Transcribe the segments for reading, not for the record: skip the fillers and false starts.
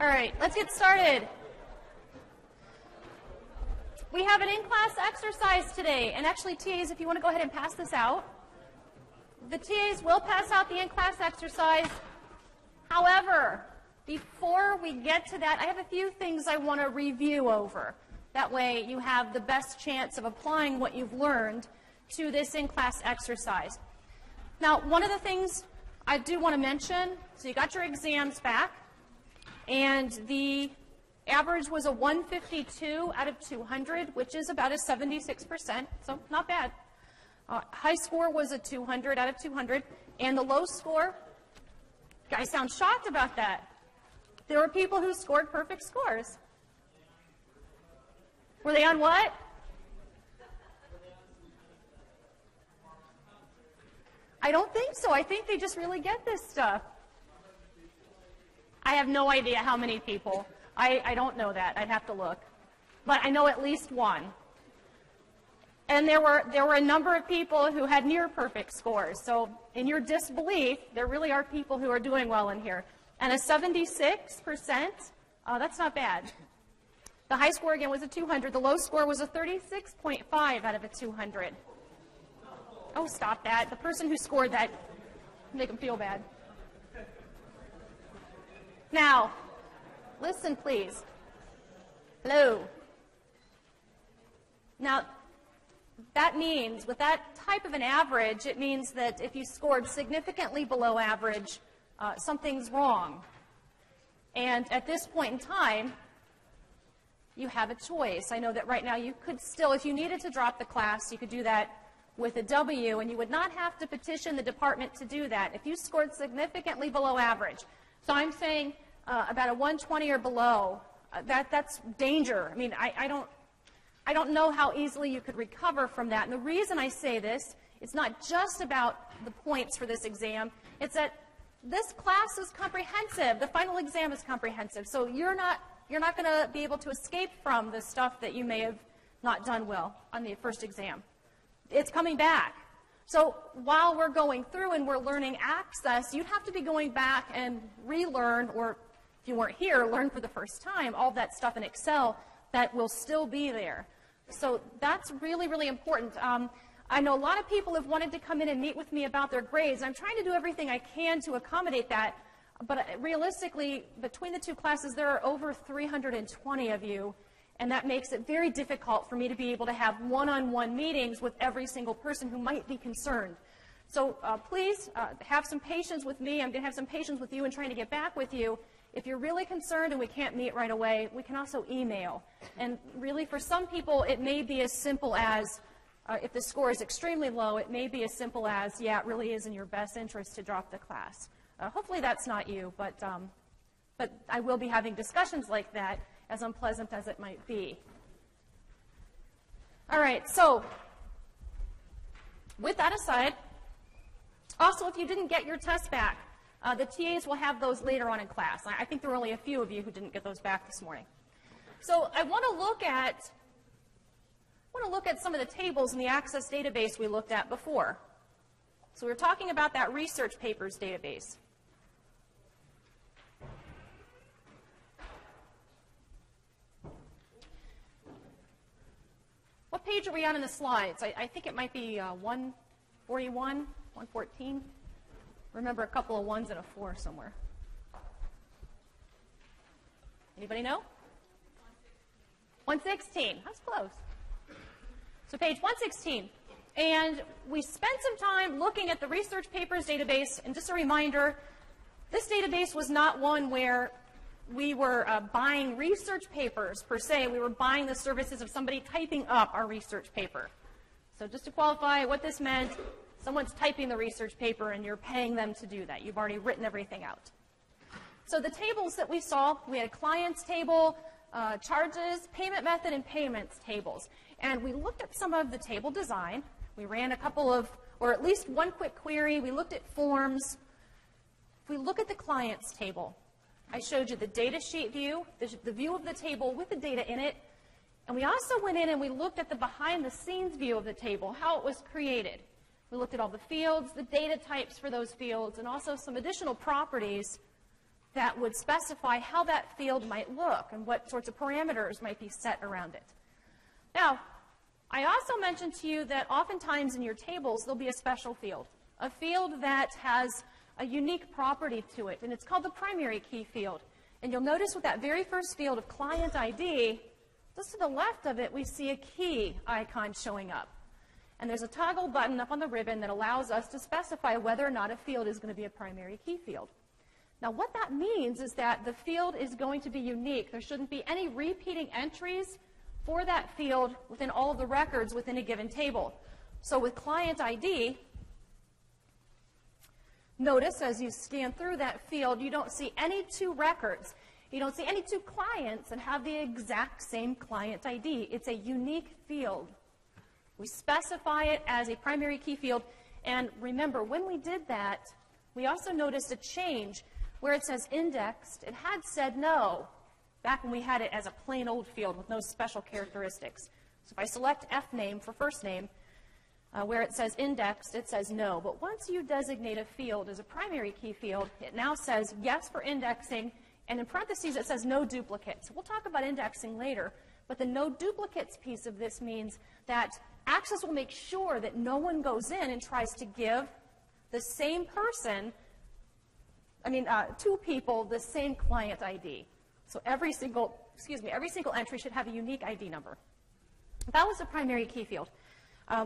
All right, let's get started. We have an in-class exercise today, and actually, TAs, if you want to go ahead and pass this out. The TAs will pass out the in-class exercise. However, before we get to that, I have a few things I want to review over. That way, you have the best chance of applying what you've learned to this in-class exercise. Now, one of the things I do want to mention, so you got your exams back, and the average was a 152 out of 200, which is about a 76%, so not bad. High score was a 200 out of 200, and the low score, you guys sound shocked about that. There were people who scored perfect scores. Were they on what? I don't think so. I think they just really get this stuff. I have no idea how many people. I don't know that. I'd have to look. But I know at least one. And there were a number of people who had near perfect scores. So in your disbelief, there really are people who are doing well in here. And a 76%, that's not bad. The high score, again, was a 200. The low score was a 36.5 out of a 200. Oh, stop that. The person who scored that, make them feel bad. Now, listen, please. Hello. Now, that means, with that type of an average, it means that if you scored significantly below average, something's wrong. And at this point in time, you have a choice. I know that right now you could still, if you needed to drop the class, you could do that with a W, and you would not have to petition the department to do that if you scored significantly below average. So I'm saying about a 120 or below, that's danger. I mean, I don't know how easily you could recover from that. And the reason I say this, it's not just about the points for this exam. It's that this class is comprehensive. The final exam is comprehensive. So you're not going to be able to escape from the stuff that you may have not done well on the first exam. It's coming back. So while we're going through and we're learning Access, you'd have to be going back and relearn, or if you weren't here, learn for the first time all that stuff in Excel that will still be there. So that's really, really important. I know a lot of people have wanted to come in and meet with me about their grades. I'm trying to do everything I can to accommodate that. But realistically, between the two classes, there are over 320 of you, and that makes it very difficult for me to be able to have one-on-one meetings with every single person who might be concerned. So please have some patience with me. I'm going to have some patience with you in trying to get back with you. If you're really concerned and we can't meet right away, we can also email. And really, for some people, it may be as simple as, if the score is extremely low, it may be as simple as, yeah, it really is in your best interest to drop the class. Hopefully that's not you, but I will be having discussions like that, as unpleasant as it might be. All right, so with that aside, also if you didn't get your test back, the TAs will have those later on in class. I think there were only a few of you who didn't get those back this morning. So I want to look at some of the tables in the Access database we looked at before. So we were talking about that research papers database. What page are we on in the slides? I think it might be 141, 114. Remember a couple of ones and a 4 somewhere. Anybody know? 116. That's close. So page 116. And we spent some time looking at the research papers database. And just a reminder, this database was not one where we were buying research papers per se. We were buying the services of somebody typing up our research paper. So just to qualify what this meant, someone's typing the research paper and you're paying them to do that. You've already written everything out. So the tables that we saw, we had a clients table, charges, payment method, and payments tables. And we looked at some of the table design. We ran a couple of, or at least one quick query. We looked at forms. If we look at the clients table, I showed you the data sheet view, the view of the table with the data in it. And we also went in and we looked at the behind-the-scenes view of the table, how it was created. We looked at all the fields, the data types for those fields, and also some additional properties that would specify how that field might look and what sorts of parameters might be set around it. Now, I also mentioned to you that oftentimes in your tables there'll be a special field, a field that has a unique property to it, and it's called the primary key field. And you'll notice with that very first field of client ID, just to the left of it, we see a key icon showing up. And there's a toggle button up on the ribbon that allows us to specify whether or not a field is going to be a primary key field. Now, what that means is that the field is going to be unique. There shouldn't be any repeating entries for that field within all of the records within a given table. So with client ID, notice as you scan through that field, you don't see any two records. You don't see any two clients that have the exact same client ID. It's a unique field. We specify it as a primary key field. And remember, when we did that, we also noticed a change where it says indexed. It had said no back when we had it as a plain old field with no special characteristics. So if I select F name for first name, where it says indexed, it says no. But once you designate a field as a primary key field, it now says yes for indexing, and in parentheses it says no duplicates. We'll talk about indexing later, but the no duplicates piece of this means that Access will make sure that no one goes in and tries to give the same person, two people, the same client ID. So every single entry should have a unique ID number. That was the primary key field.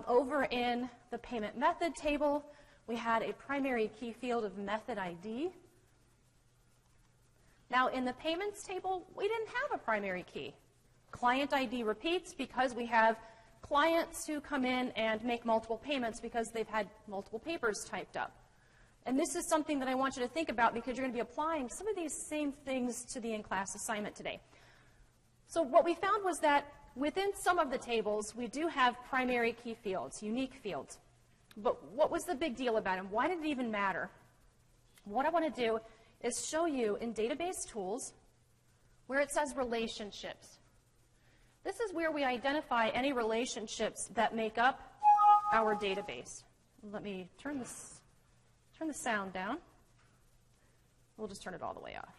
Over in the payment method table, we had a primary key field of method ID. Now, in the payments table, we didn't have a primary key. Client ID repeats because we have clients who come in and make multiple payments because they've had multiple papers typed up. And this is something that I want you to think about because you're going to be applying some of these same things to the in-class assignment today. So what we found was that within some of the tables, we do have primary key fields, unique fields. But what was the big deal about them? Why did it even matter? What I want to do is show you in database tools where it says relationships. This is where we identify any relationships that make up our database. Let me turn the sound down. We'll just turn it all the way off.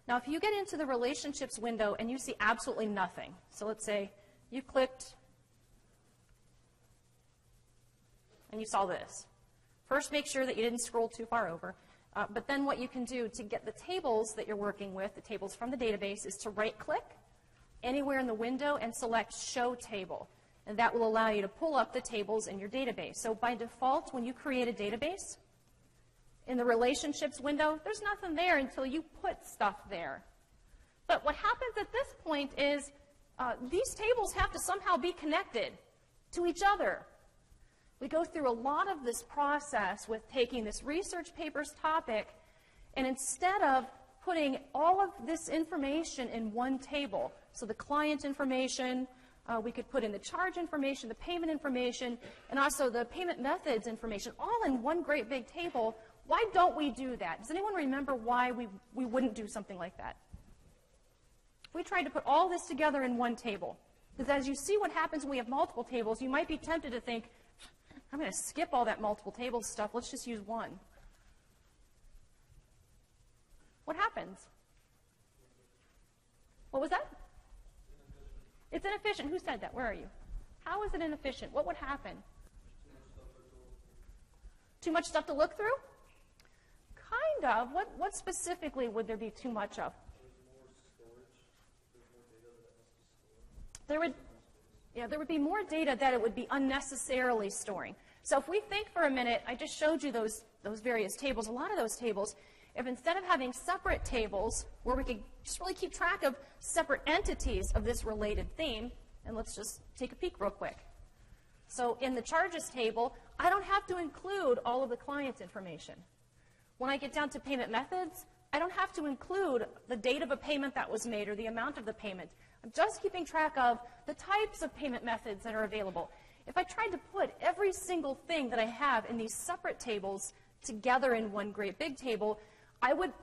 Now, if you get into the relationships window and you see absolutely nothing, so let's say you clicked and you saw this. First, make sure that you didn't scroll too far over. But then what you can do to get the tables that you're working with, the tables from the database, is to right-click anywhere in the window and select Show Table. And that will allow you to pull up the tables in your database. So by default, when you create a database, in the relationships window, there's nothing there until you put stuff there. But what happens at this point is these tables have to somehow be connected to each other. We go through a lot of this process with taking this research paper's topic, and instead of putting all of this information in one table, so the client information, we could put in the charge information, the payment information, and also the payment methods information, all in one great big table. Why don't we do that? Does anyone remember why we wouldn't do something like that? We tried to put all this together in one table. Because as you see what happens when we have multiple tables, you might be tempted to think, I'm going to skip all that multiple table stuff. Let's just use one. What happens? What was that? It's inefficient. Who said that? Where are you? How is it inefficient? What would happen? Too much stuff to look through? Kind of. What specifically would there be too much of? There would be more data that it would be unnecessarily storing. So if we think for a minute, I just showed you those various tables, a lot of those tables, if instead of having separate tables where we could just really keep track of separate entities of this related theme, and let's just take a peek real quick. So in the charges table, I don't have to include all of the client information. When I get down to payment methods, I don't have to include the date of a payment that was made or the amount of the payment. I'm just keeping track of the types of payment methods that are available. If I tried to put every single thing that I have in these separate tables together in one great big table, I would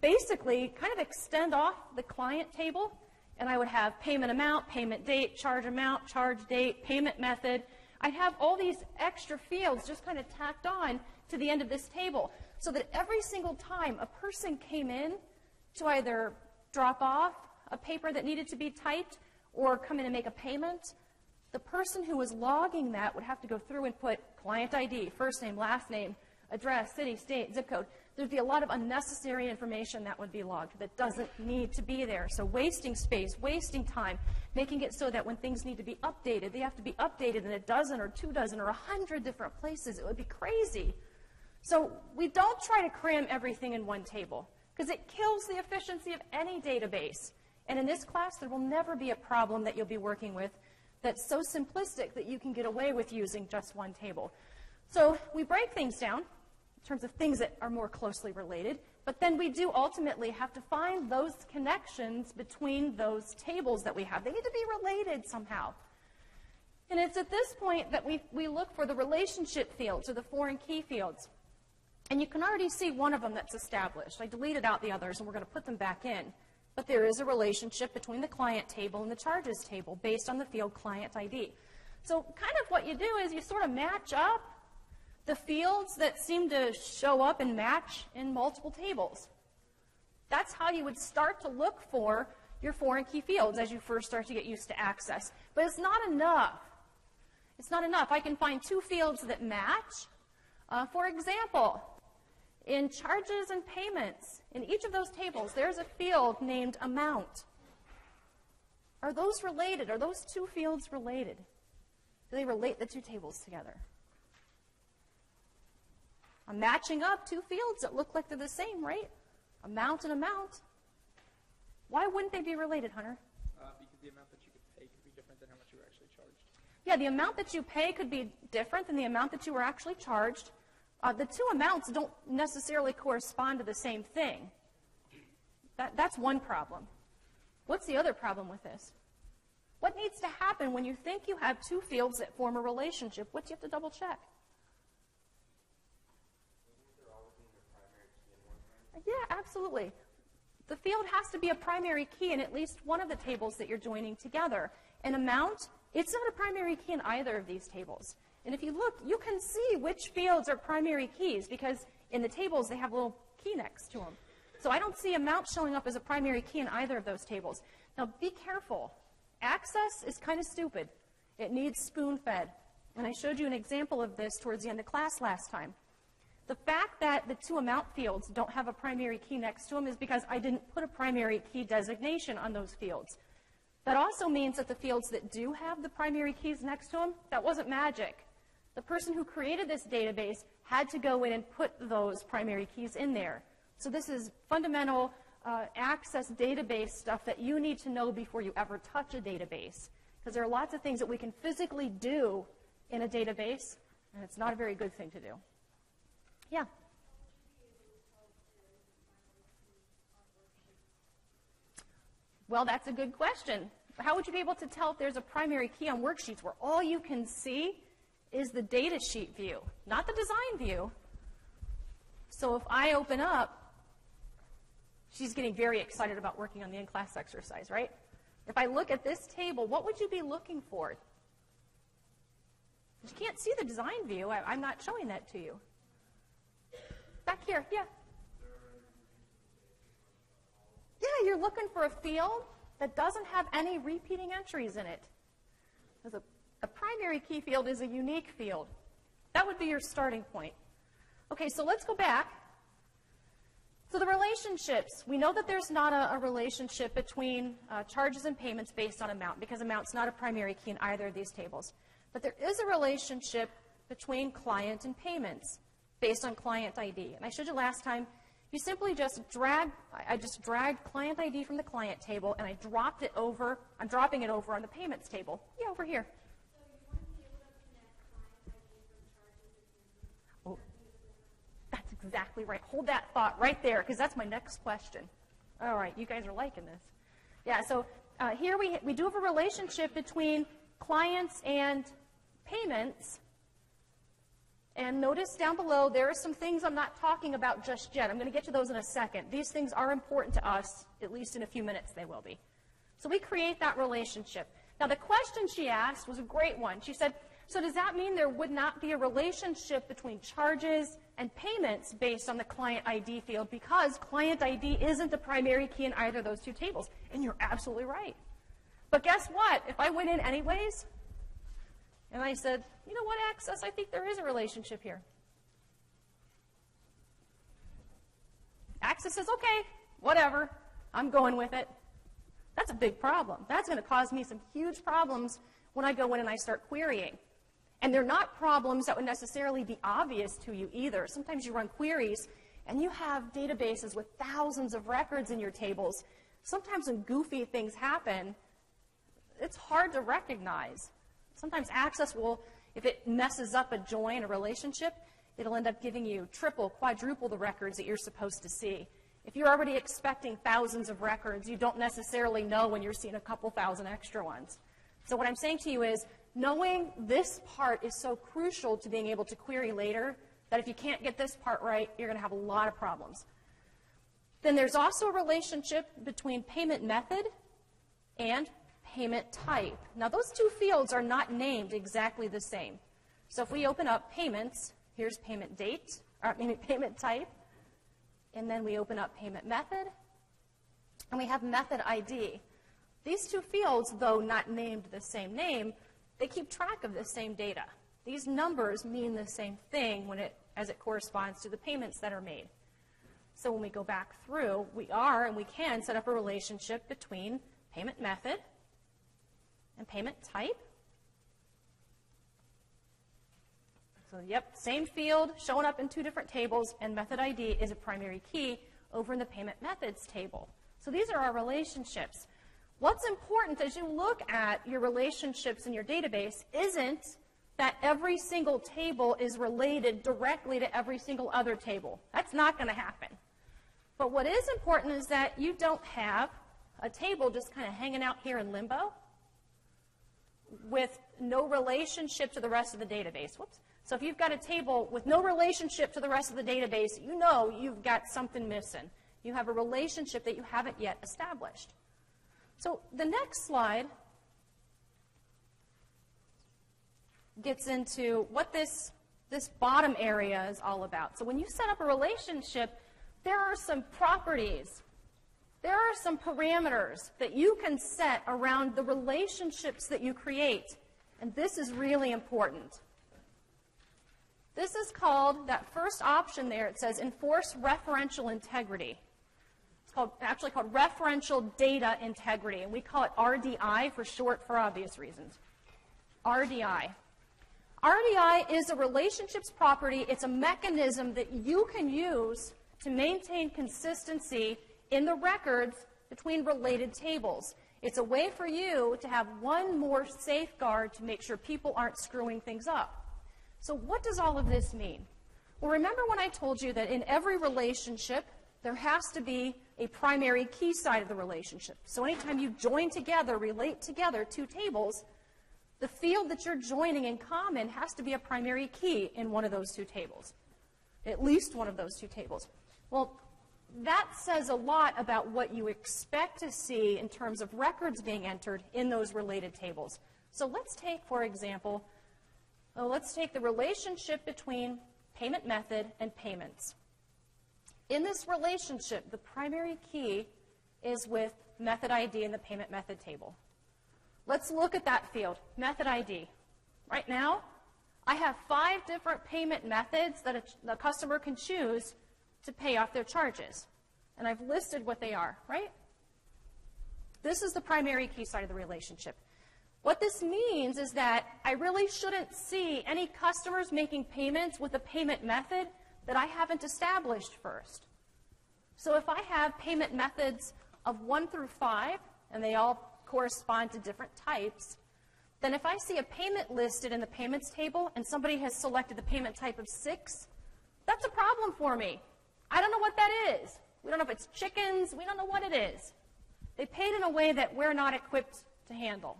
basically kind of extend off the client table, and I would have payment amount, payment date, charge amount, charge date, payment method. I'd have all these extra fields just kind of tacked on to the end of this table. so that every single time a person came in to either drop off a paper that needed to be typed or come in and make a payment, the person who was logging that would have to go through and put client ID, first name, last name, address, city, state, zip code. There'd be a lot of unnecessary information that would be logged that doesn't need to be there. So wasting space, wasting time, making it so that when things need to be updated, they have to be updated in a dozen or 2 dozen or 100 different places. It would be crazy. So we don't try to cram everything in one table because it kills the efficiency of any database. And in this class, there will never be a problem that you'll be working with that's so simplistic that you can get away with using just one table. So we break things down in terms of things that are more closely related, but then we do ultimately have to find those connections between those tables that we have. They need to be related somehow. And it's at this point that we look for the relationship fields or the foreign key fields. And you can already see one of them that's established. I deleted out the others, and we're going to put them back in. But there is a relationship between the client table and the charges table based on the field client ID. So kind of what you do is you sort of match up the fields that seem to show up and match in multiple tables. That's how you would start to look for your foreign key fields as you first start to get used to Access. But it's not enough. It's not enough. I can find 2 fields that match. For example, in charges and payments, in each of those tables, there's a field named amount. Are those related? Are those 2 fields related? Do they relate the 2 tables together? I'm matching up 2 fields that look like they're the same, right? Amount and amount. Why wouldn't they be related, Hunter? Because the amount that you could pay could be different than how much you were actually charged. Yeah, the amount that you pay could be different than the amount that you were actually charged. The 2 amounts don't necessarily correspond to the same thing. That's one problem. What's the other problem with this? What needs to happen when you think you have 2 fields that form a relationship? What do you have to double check? Yeah, absolutely. The field has to be a primary key in at least one of the tables that you're joining together. An amount, it's not a primary key in either of these tables. And if you look, you can see which fields are primary keys because in the tables they have a little key next to them. So I don't see amount showing up as a primary key in either of those tables. Now be careful. Access is kind of stupid. It needs spoon-fed. And I showed you an example of this towards the end of class last time. The fact that the 2 amount fields don't have a primary key next to them is because I didn't put a primary key designation on those fields. That also means that the fields that do have the primary keys next to them, that wasn't magic. The person who created this database had to go in and put those primary keys in there. So this is fundamental Access database stuff that you need to know before you ever touch a database. Because there are lots of things that we can physically do in a database, and it's not a very good thing to do. Yeah? Well, that's a good question. How would you be able to tell if there's a primary key on worksheets where all you can see is the data sheet view, not the design view? So if I open up, she's getting very excited about working on the in-class exercise, right? If I look at this table, what would you be looking for? You can't see the design view. I'm not showing that to you. Back here, yeah. Yeah, you're looking for a field that doesn't have any repeating entries in it. Because a primary key field is a unique field. That would be your starting point. Okay, so let's go back. So the relationships. We know that there's not a relationship between charges and payments based on amount, because amount's not a primary key in either of these tables. But there is a relationship between client and payments based on client ID. And I showed you last time, you simply just I just dragged client ID from the client table and I dropped it over, I'm dropping it over on the payments table. Yeah, over here. So you want to be able to connect client ID from charges and payments? Oh, that's exactly right. Hold that thought right there, because that's my next question. All right, you guys are liking this. Yeah, so here we do have a relationship between clients and payments. And notice down below, there are some things I'm not talking about just yet. I'm going to get to those in a second. These things are important to us, at least in a few minutes they will be. So we create that relationship. Now, the question she asked was a great one. She said, so does that mean there would not be a relationship between charges and payments based on the client ID field because client ID isn't the primary key in either of those two tables. And you're absolutely right. But guess what? If I went in anyways, and I said, you know what, Access, I think there is a relationship here. Access says, okay, whatever, I'm going with it. That's a big problem. That's going to cause me some huge problems when I go in and I start querying. And they're not problems that would necessarily be obvious to you either. Sometimes you run queries and you have databases with thousands of records in your tables. Sometimes when goofy things happen, it's hard to recognize. Sometimes Access will, if it messes up a join, a relationship, it'll end up giving you triple, quadruple the records that you're supposed to see. If you're already expecting thousands of records, you don't necessarily know when you're seeing a couple thousand extra ones. So what I'm saying to you is, knowing this part is so crucial to being able to query later that if you can't get this part right, you're going to have a lot of problems. Then there's also a relationship between payment method and payment type. Now, those two fields are not named exactly the same. So if we open up payments, here's payment date, or payment type, and then we open up payment method, and we have method ID. These two fields, though not named the same name, they keep track of the same data. These numbers mean the same thing as it corresponds to the payments that are made. So when we go back through, we can set up a relationship between payment method and payment type. So, yep, same field showing up in two different tables, and method ID is a primary key over in the payment methods table. So these are our relationships. What's important as you look at your relationships in your database isn't that every single table is related directly to every single other table. That's not going to happen. But what is important is that you don't have a table just kind of hanging out here in limbo with no relationship to the rest of the database. Whoops. So if you've got a table with no relationship to the rest of the database, you know you've got something missing. You have a relationship that you haven't yet established. So the next slide gets into what this bottom area is all about. So when you set up a relationship, there are some properties. There are some parameters that you can set around the relationships that you create. And this is really important. This is called, that first option there, it says enforce referential integrity. It's actually called referential data integrity, and we call it RDI for short for obvious reasons. RDI. RDI is a relationships property. It's a mechanism that you can use to maintain consistency in the records between related tables. It's a way for you to have one more safeguard to make sure people aren't screwing things up. So what does all of this mean? Well, remember when I told you that in every relationship, there has to be a primary key side of the relationship. So anytime you join together, relate together two tables, the field that you're joining in common has to be a primary key in one of those two tables, at least one of those two tables. Well, that says a lot about what you expect to see in terms of records being entered in those related tables. So let's take, for example, let's take the relationship between payment method and payments. In this relationship, the primary key is with method ID in the payment method table. Let's look at that field, method ID. Right now, I have 5 different payment methods that a customer can choose to pay off their charges. And I've listed what they are, right? This is the primary key side of the relationship. What this means is that I really shouldn't see any customers making payments with a payment method that I haven't established first. So if I have payment methods of 1 through 5, and they all correspond to different types, then if I see a payment listed in the payments table and somebody has selected the payment type of 6, that's a problem for me. I don't know what that is. We don't know if it's chickens. We don't know what it is. They paid in a way that we're not equipped to handle.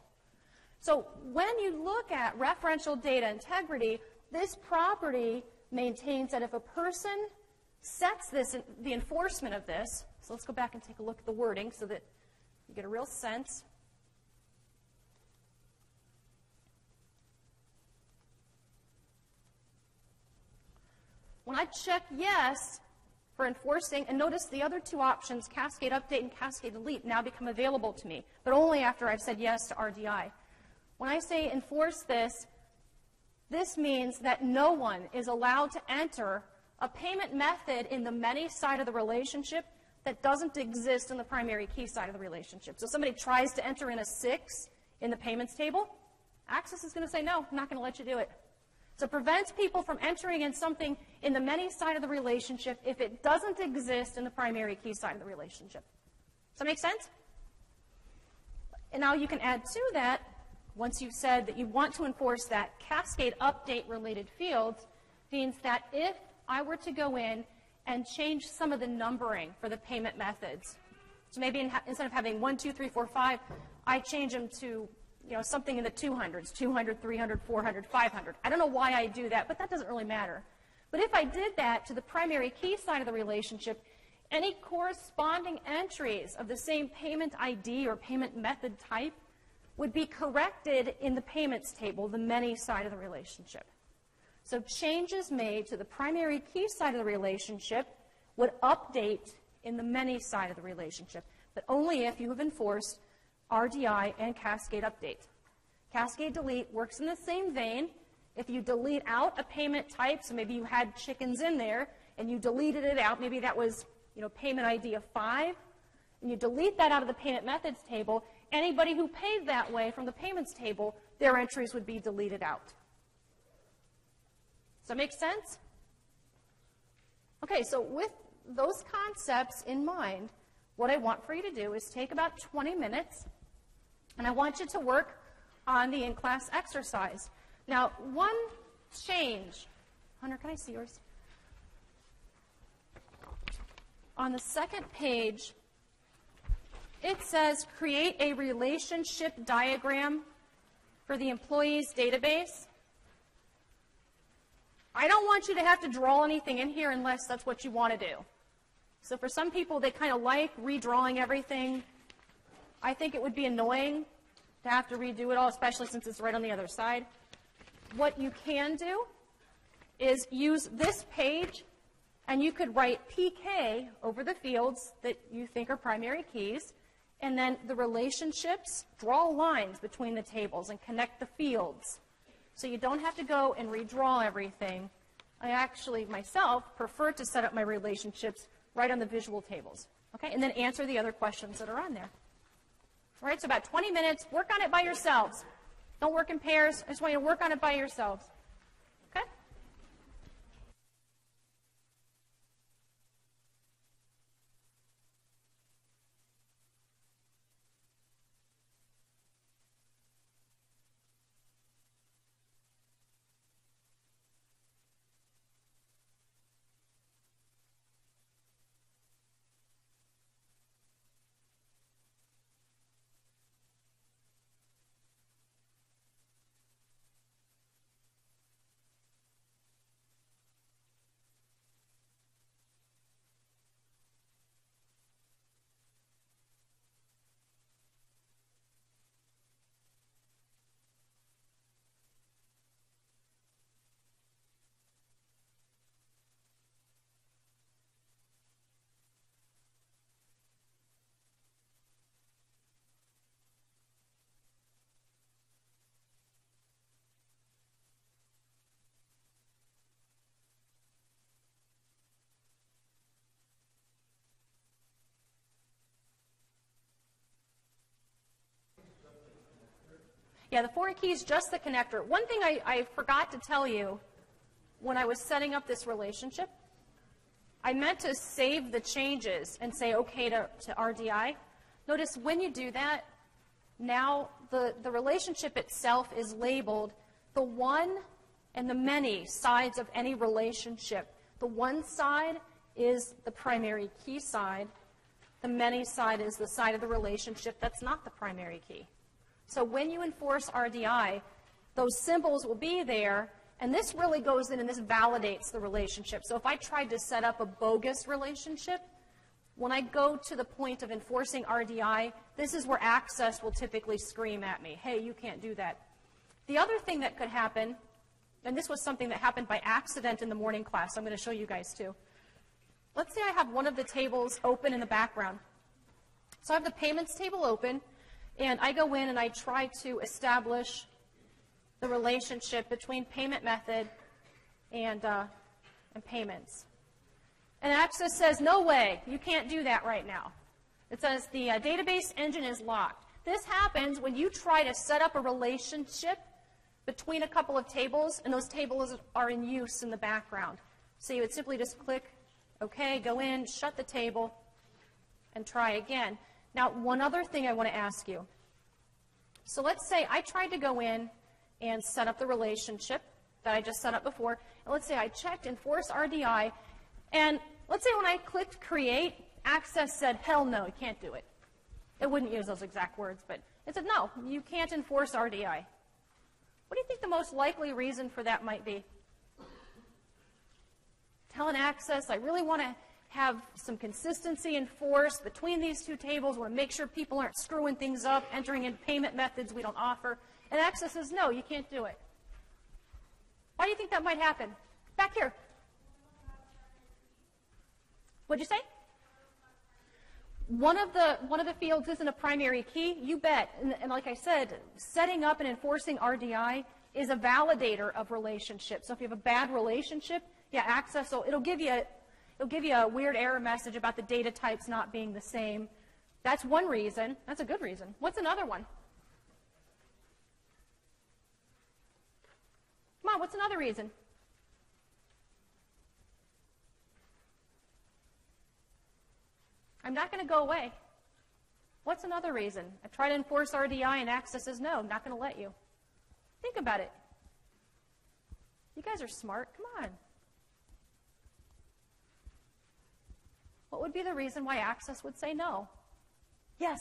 So when you look at referential data integrity, this property maintains that if a person sets the enforcement of this, so let's go back and take a look at the wording so that you get a real sense. When I check yes for enforcing, and notice the other two options, cascade update and cascade delete, now become available to me, but only after I've said yes to RDI. When I say enforce this, this means that no one is allowed to enter a payment method in the many side of the relationship that doesn't exist in the primary key side of the relationship. So somebody tries to enter in a 6 in the payments table, Access is going to say, no, I'm not going to let you do it. So it prevents people from entering in something in the many side of the relationship if it doesn't exist in the primary key side of the relationship. Does that make sense? And now you can add to that, once you've said that you want to enforce that cascade update related fields, means that if I were to go in and change some of the numbering for the payment methods, so maybe instead of having 1, 2, 3, 4, 5, I change them to something in the 200s, 200, 300, 400, 500. I don't know why I do that, but that doesn't really matter. But if I did that to the primary key side of the relationship, any corresponding entries of the same payment ID or payment method type would be corrected in the payments table, the many side of the relationship. So changes made to the primary key side of the relationship would update in the many side of the relationship, but only if you have enforced RDI and cascade update. Cascade delete works in the same vein. If you delete out a payment type, so maybe you had chickens in there and you deleted it out, maybe that was payment ID of 5, and you delete that out of the payment methods table, anybody who paid that way from the payments table, their entries would be deleted out. Does that make sense? Okay, so with those concepts in mind, what I want for you to do is take about 20 minutes, and I want you to work on the in-class exercise. Now, one change. Hunter, can I see yours? On the second page, it says create a relationship diagram for the employees database. I don't want you to have to draw anything in here unless that's what you want to do. So for some people, they kind of like redrawing everything. I think it would be annoying to have to redo it all, especially since it's right on the other side. What you can do is use this page, and you could write PK over the fields that you think are primary keys, and then the relationships, draw lines between the tables and connect the fields. So you don't have to go and redraw everything. I actually, myself, prefer to set up my relationships right on the visual tables, okay? And then answer the other questions that are on there. All right, so about 20 minutes, work on it by yourselves. Don't work in pairs. I just want you to work on it by yourselves, okay? Yeah, the foreign key is just the connector. One thing I forgot to tell you when I was setting up this relationship, I meant to save the changes and say OK to RDI. Notice when you do that, now the relationship itself is labeled the one and the many sides of any relationship. The one side is the primary key side. The many side is the side of the relationship that's not the primary key. So when you enforce RDI, those symbols will be there, and this really goes in and this validates the relationship. So if I tried to set up a bogus relationship, when I go to the point of enforcing RDI, this is where Access will typically scream at me, hey, you can't do that. The other thing that could happen And this was something that happened by accident in the morning class. I'm going to show you guys too. Let's say I have one of the tables open in the background. So I have the payments table open, and I go in and I try to establish the relationship between payment method and payments. And Access says, no way, you can't do that right now. It says the database engine is locked. This happens when you try to set up a relationship between a couple of tables, and those tables are in use in the background. So you would simply just click OK, go in, shut the table, and try again. Now, one other thing I want to ask you. So let's say I tried to go in and set up the relationship that I just set up before. And let's say I checked Enforce RDI, and let's say when I clicked Create, Access said, hell no, you can't do it. It wouldn't use those exact words, but it said, no, you can't enforce RDI. What do you think the most likely reason for that might be? Telling Access, I really want to have some consistency enforced between these two tables. I want to make sure people aren't screwing things up, entering in payment methods we don't offer. And Access says, no, you can't do it. Why do you think that might happen? Back here. What'd you say? One of the fields isn't a primary key, you bet. And like I said, setting up and enforcing RDI is a validator of relationships. So if you have a bad relationship, yeah, Access, so it'll give you a weird error message about the data types not being the same. That's one reason. That's a good reason. What's another one? Come on, what's another reason? I'm not going to go away. What's another reason? I try to enforce RDI and Access says, no, I'm not going to let you. Think about it. You guys are smart. Come on. What would be the reason why Access would say no? Yes?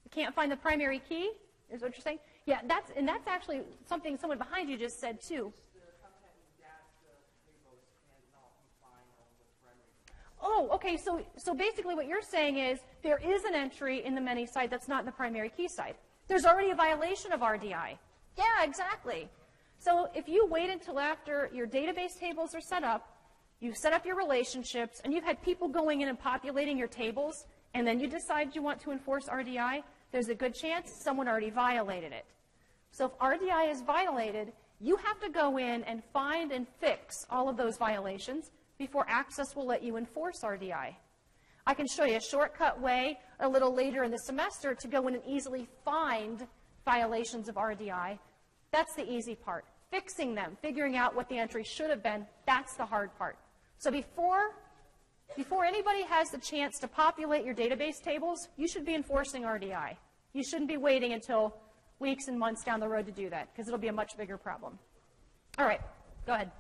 You can't find the primary key, is what you're saying? Yeah, that's actually something someone behind you just said, too. Oh, okay, so basically what you're saying is there is an entry in the many side that's not in the primary key side. There's already a violation of RDI. Yeah, exactly. So if you wait until after your database tables are set up, you've set up your relationships, and you've had people going in and populating your tables, and then you decide you want to enforce RDI, there's a good chance someone already violated it. So if RDI is violated, you have to go in and find and fix all of those violations before Access will let you enforce RDI. I can show you a shortcut way a little later in the semester to go in and easily find violations of RDI. That's the easy part. Fixing them, figuring out what the entry should have been, that's the hard part. So before anybody has the chance to populate your database tables, you should be enforcing RDI. You shouldn't be waiting until weeks and months down the road to do that, because it'll be a much bigger problem. All right, go ahead.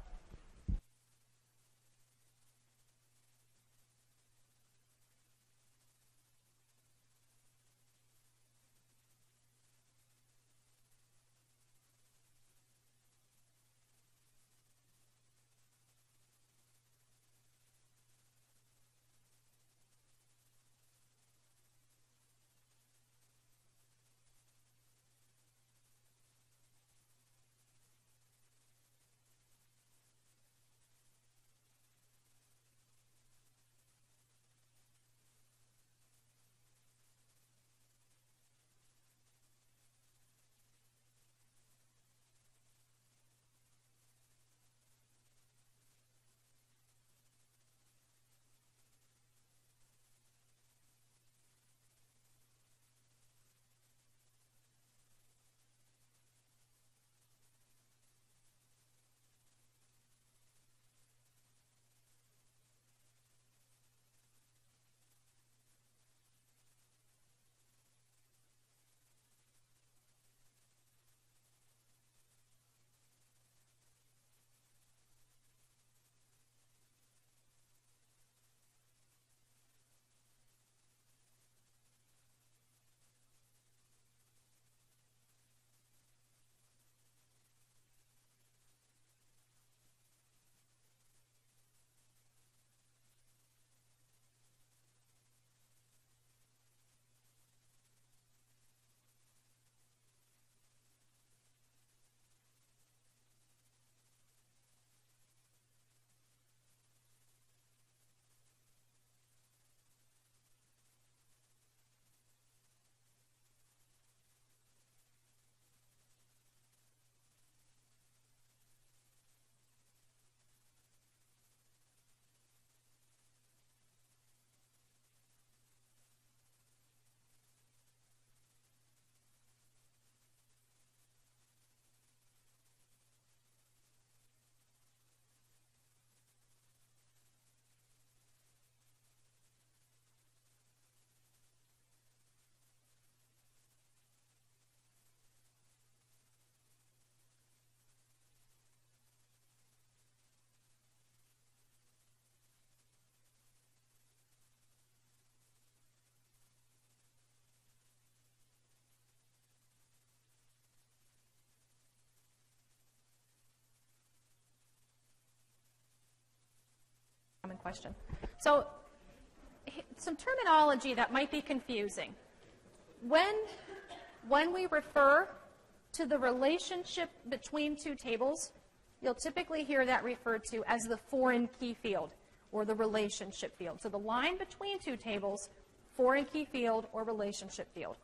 question. So some terminology that might be confusing. When we refer to the relationship between two tables, you'll typically hear that referred to as the foreign key field or the relationship field. So the line between two tables, foreign key field or relationship field.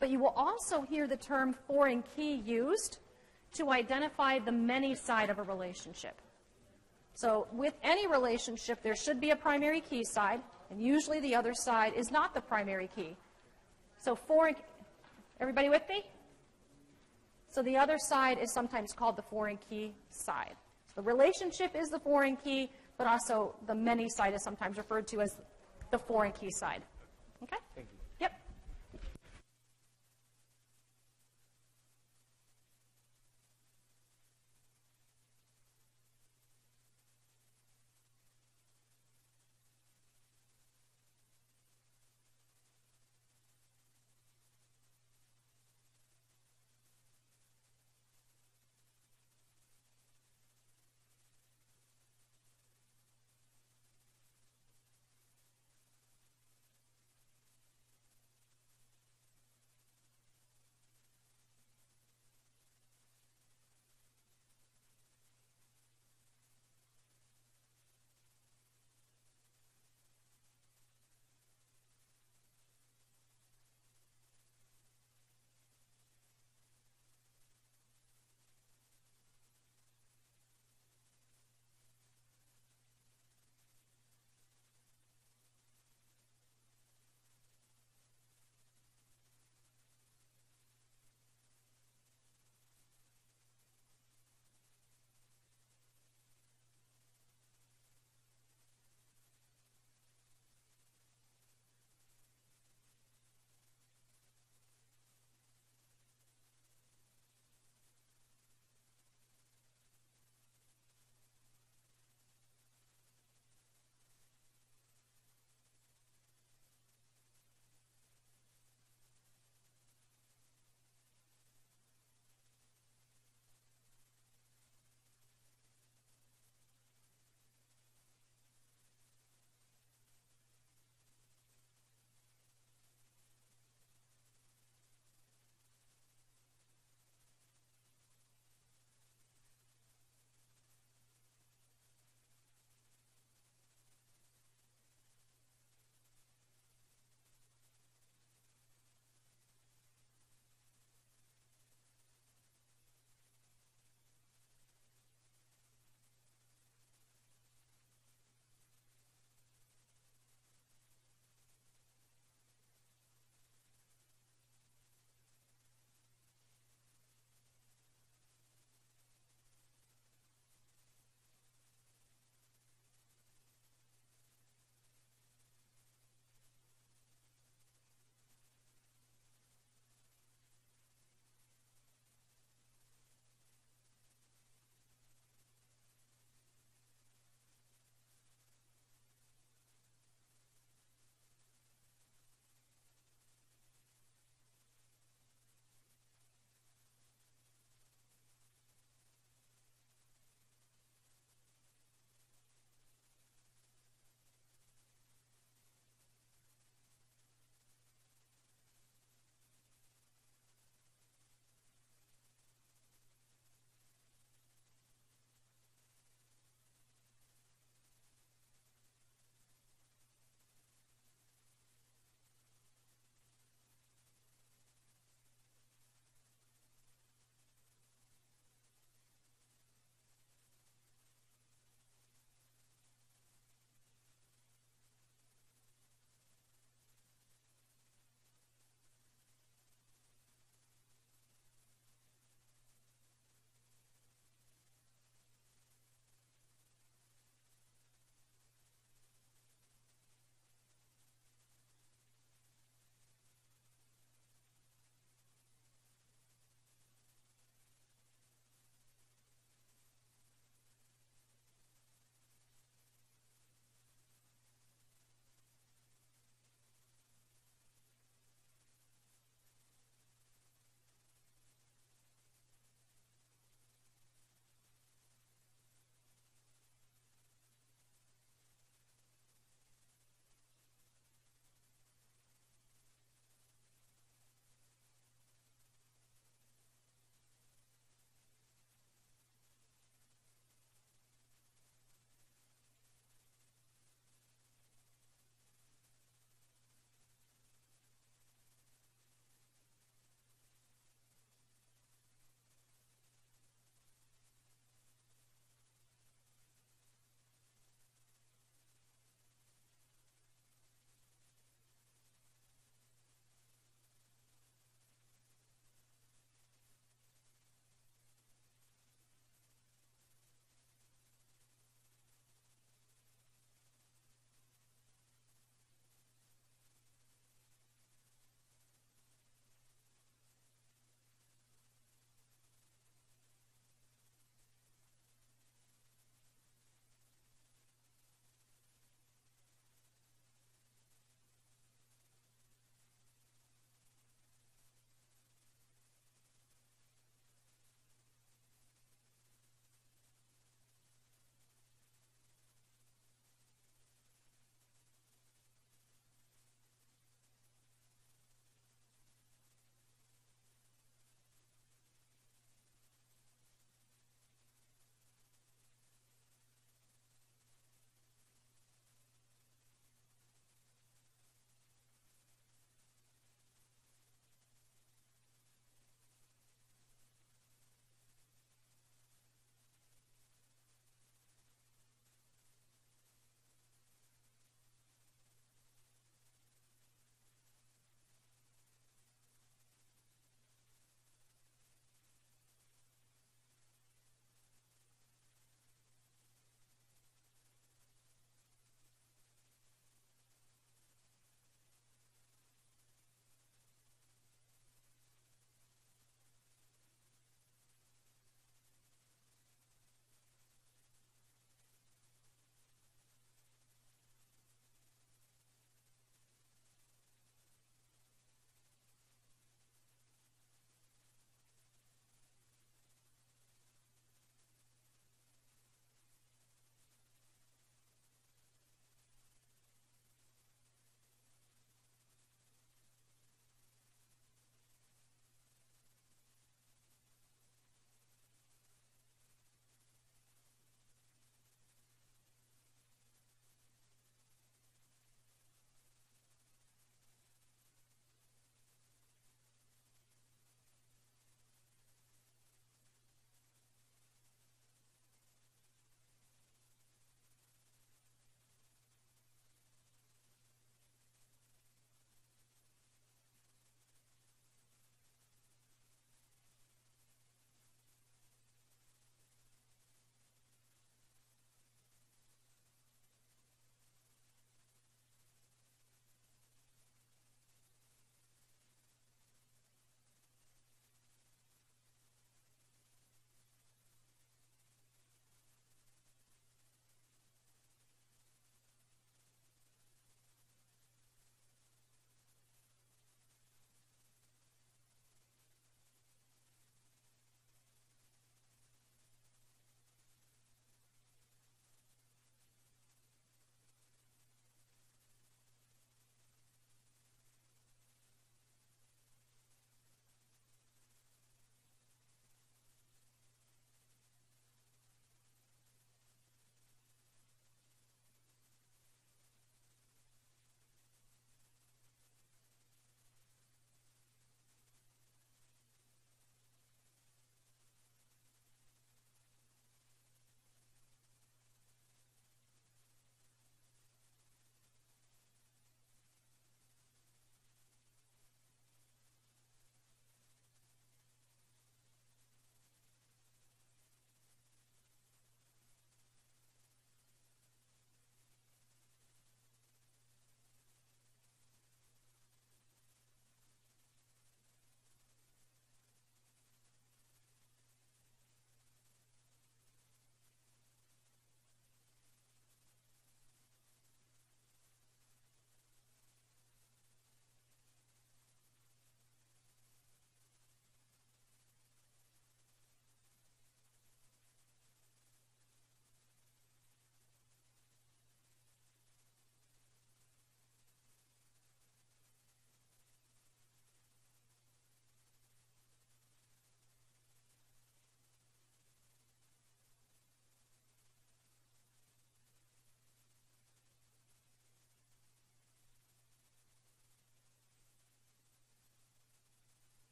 But you will also hear the term foreign key used to identify the many side of a relationship. So with any relationship, there should be a primary key side, and usually the other side is not the primary key. So everybody with me? So the other side is sometimes called the foreign key side. The relationship is the foreign key, but also the many side is sometimes referred to as the foreign key side. Okay? Thank you. Yep.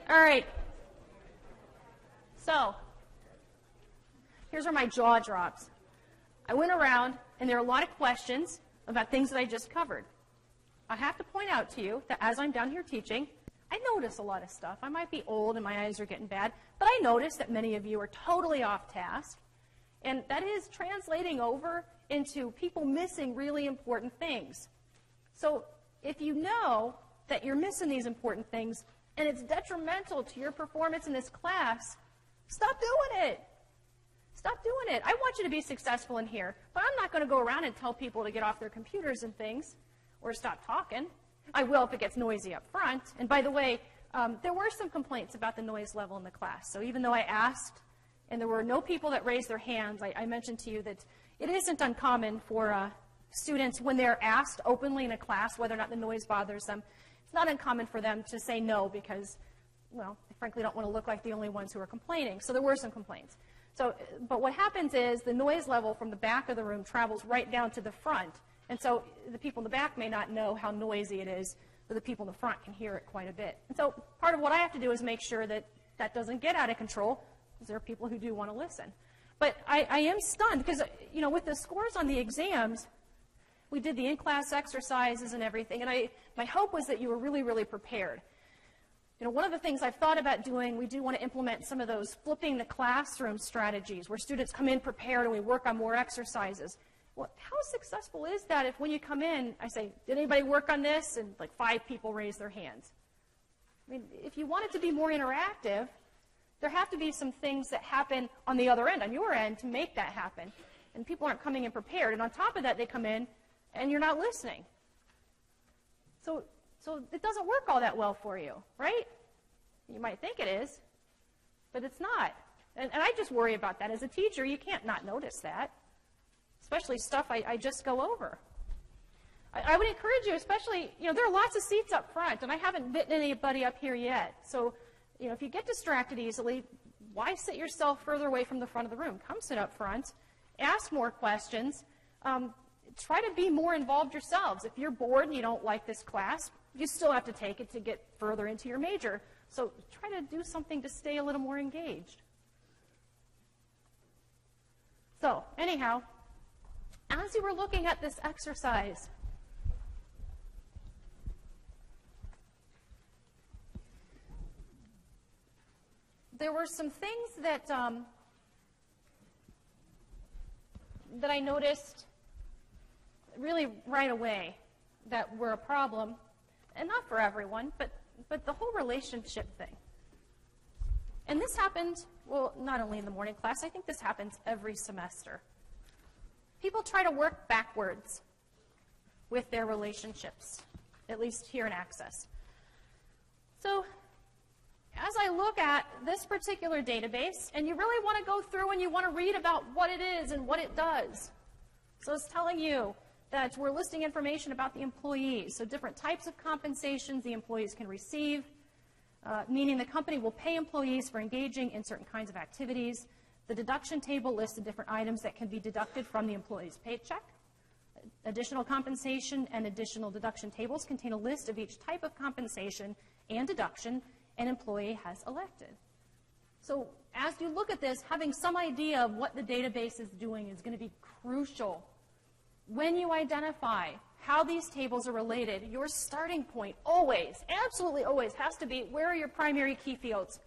All right. So, here's where my jaw drops. I went around, and there are a lot of questions about things that I just covered. I have to point out to you that as I'm down here teaching, I notice a lot of stuff. I might be old and my eyes are getting bad, but I notice that many of you are totally off task. And that is translating over into people missing really important things. So if you know that you're missing these important things and it's detrimental to your performance in this class, stop doing it. Stop doing it. I want you to be successful in here, but I'm not going to go around and tell people to get off their computers and things or stop talking. I will if it gets noisy up front. And by the way, there were some complaints about the noise level in the class. So even though I asked and there were no people that raised their hands, I mentioned to you that it isn't uncommon for students, when they're asked openly in a class whether or not the noise bothers them, it's not uncommon for them to say no because, well, they frankly don't want to look like the only ones who are complaining. So there were some complaints. So, but what happens is the noise level from the back of the room travels right down to the front. And so the people in the back may not know how noisy it is, but the people in the front can hear it quite a bit. And so part of what I have to do is make sure that that doesn't get out of control, because there are people who do want to listen. But I am stunned because, you know, with the scores on the exams, we did the in-class exercises and everything, and my hope was that you were really, really prepared. You know, one of the things I've thought about doing, we do want to implement some of those flipping the classroom strategies where students come in prepared and we work on more exercises. Well, how successful is that if when you come in, I say, did anybody work on this? And like 5 people raise their hands. I mean, if you want it to be more interactive, there have to be some things that happen on the other end, on your end, to make that happen. And people aren't coming in prepared. And on top of that, they come in and you're not listening. So it doesn't work all that well for you, right? You might think it is, but it's not. And I just worry about that. As a teacher, you can't not notice that, especially stuff I just go over. I would encourage you, especially, you know, there are lots of seats up front, and I haven't bitten anybody up here yet. So, you know, if you get distracted easily, why sit yourself further away from the front of the room? Come sit up front, ask more questions, try to be more involved yourselves. If you're bored and you don't like this class, you still have to take it to get further into your major. So try to do something to stay a little more engaged. So anyhow, as you were looking at this exercise, there were some things that that I noticed really right away that were a problem, and not for everyone, but the whole relationship thing. And this happened, well, not only in the morning class, I think this happens every semester. People try to work backwards with their relationships, at least here in Access. So as I look at this particular database, and you really want to go through and you want to read about what it is and what it does. So it's telling you that we're listing information about the employees, so different types of compensations the employees can receive, meaning the company will pay employees for engaging in certain kinds of activities. The deduction table lists the different items that can be deducted from the employee's paycheck. Additional compensation and additional deduction tables contain a list of each type of compensation and deduction an employee has elected. So as you look at this, having some idea of what the database is doing is going to be crucial. When you identify how these tables are related, your starting point always, absolutely always, has to be where are your primary key fields.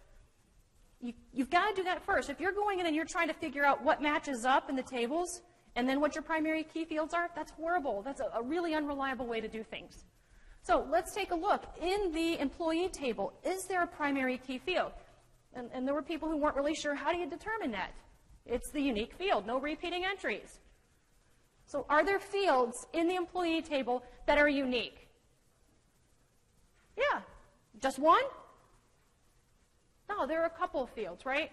You've got to do that first. If you're going in and you're trying to figure out what matches up in the tables and then what your primary key fields are, that's horrible. That's a really unreliable way to do things. So let's take a look. In the employee table, is there a primary key field? And there were people who weren't really sure, how do you determine that? It's the unique field, no repeating entries. So are there fields in the employee table that are unique? Yeah. Just one? No, there are a couple of fields, right?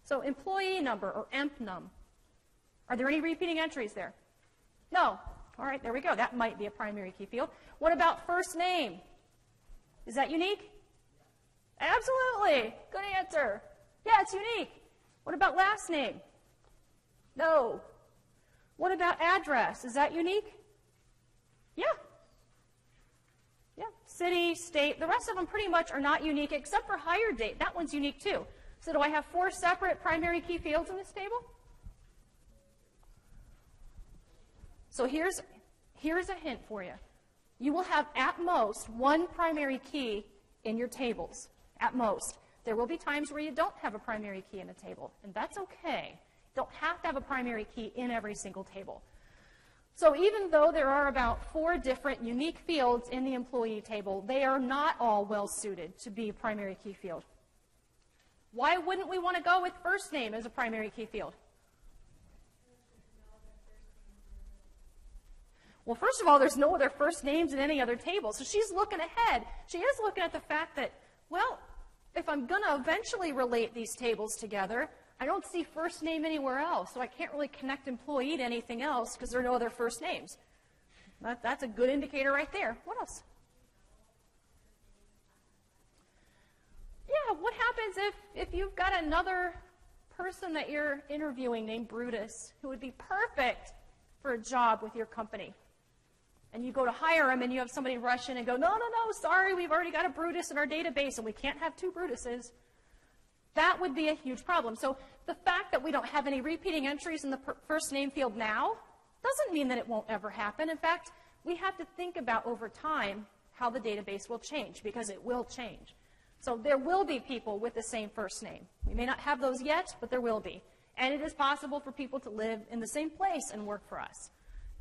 So employee number, or EMP-NUM. Are there any repeating entries there? No. All right, there we go. That might be a primary key field. What about first name? Is that unique? Absolutely. Good answer. Yeah, it's unique. What about last name? No. What about address? Is that unique? Yeah. Yeah. city, state. The rest of them pretty much are not unique except for hire date. That one's unique too. So do I have 4 separate primary key fields in this table? So here's a hint for you. You will have at most 1 primary key in your tables, at most. There will be times where you don't have a primary key in a table, and that's okay. You don't have to have a primary key in every single table. So even though there are about 4 different unique fields in the employee table, they are not all well suited to be a primary key field. Why wouldn't we want to go with first name as a primary key field? Well, first of all, there's no other first names in any other table. So she's looking ahead. She is looking at the fact that, well, if I'm going to eventually relate these tables together, I don't see first name anywhere else. So I can't really connect employee to anything else because there are no other first names. That's a good indicator right there. What else? Yeah, what happens if you've got another person that you're interviewing named Brutus who would be perfect for a job with your company? And you go to hire him, and you have somebody rush in and go, no, sorry, we've already got a Brutus in our database, and we can't have 2 Brutuses. That would be a huge problem. So the fact that we don't have any repeating entries in the first name field now doesn't mean that it won't ever happen. In fact, we have to think about over time how the database will change, because it will change. So there will be people with the same first name. We may not have those yet, but there will be. And it is possible for people to live in the same place and work for us,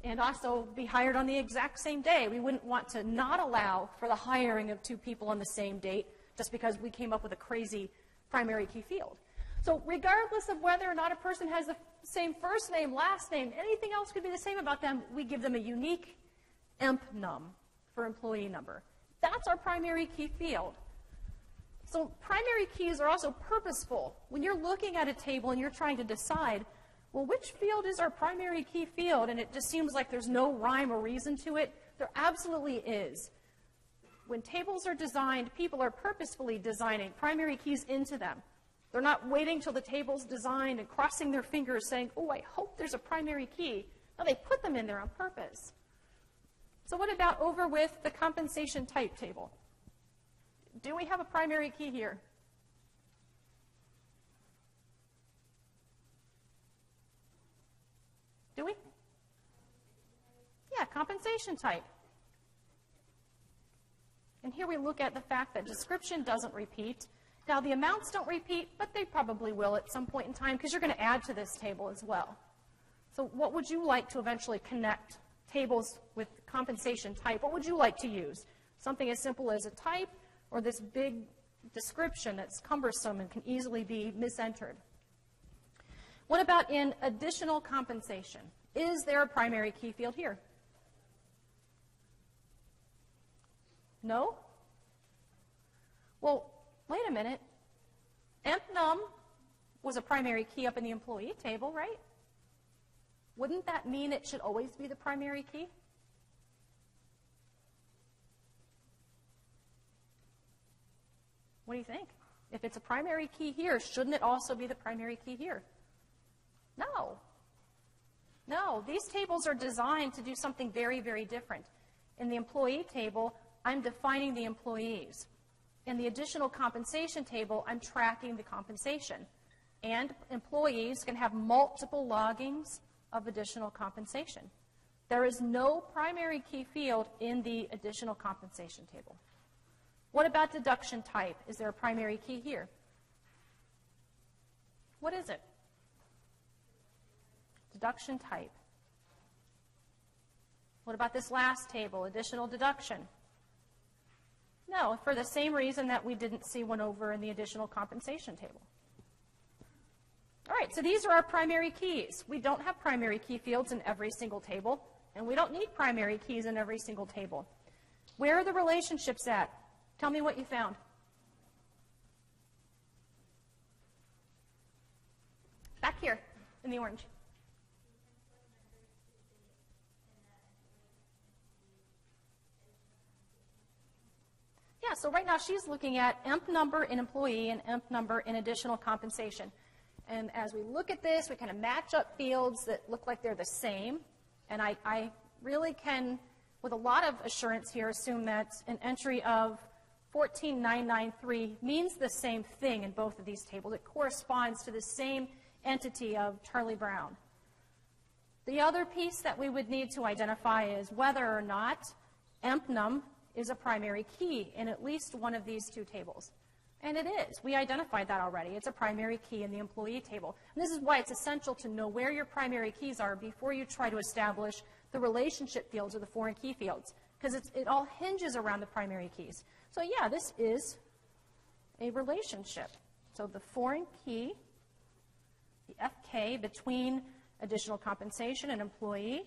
and also be hired on the exact same day. We wouldn't want to not allow for the hiring of 2 people on the same date just because we came up with a crazy primary key field. So regardless of whether or not a person has the same first name, last name, anything else could be the same about them, we give them a unique emp num for employee number. That's our primary key field. So primary keys are also purposeful. When you're looking at a table and you're trying to decide, well, which field is our primary key field? And it just seems like there's no rhyme or reason to it. There absolutely is. When tables are designed, people are purposefully designing primary keys into them. They're not waiting till the table's designed and crossing their fingers saying, oh, I hope there's a primary key. No, they put them in there on purpose. So what about over with the compensation type table? Do we have a primary key here? Do we? Yeah, compensation type. And here we look at the fact that description doesn't repeat. Now, the amounts don't repeat, but they probably will at some point in time because you're going to add to this table as well. So what would you like to eventually connect tables with compensation type? What would you like to use? Something as simple as a type, or this big description that's cumbersome and can easily be misentered? What about in additional compensation? Is there a primary key field here? No? Well, wait a minute. Emp num was a primary key up in the employee table, right? Wouldn't that mean it should always be the primary key? What do you think? If it's a primary key here, shouldn't it also be the primary key here? No. No, these tables are designed to do something very, very different. In the employee table, I'm defining the employees. In the additional compensation table, I'm tracking the compensation. And employees can have multiple loggings of additional compensation. There is no primary key field in the additional compensation table. What about deduction type? Is there a primary key here? What is it? Deduction type. What about this last table, additional deduction? No, for the same reason that we didn't see one over in the additional compensation table. All right, so these are our primary keys. We don't have primary key fields in every single table, and we don't need primary keys in every single table. Where are the relationships at? Tell me what you found. Back here in the orange. Yeah, so right now she's looking at emp number in employee and emp number in additional compensation. And as we look at this, we kind of match up fields that look like they're the same. And I really can with a lot of assurance here, assume that an entry of 14993 means the same thing in both of these tables. It corresponds to the same entity of Charlie Brown. The other piece that we would need to identify is whether or not empnum is a primary key in at least one of these two tables. And it is. We identified that already. It's a primary key in the employee table. And this is why it's essential to know where your primary keys are before you try to establish the relationship fields or the foreign key fields, because it all hinges around the primary keys. So yeah, this is a relationship. So the foreign key, the FK between additional compensation and employee,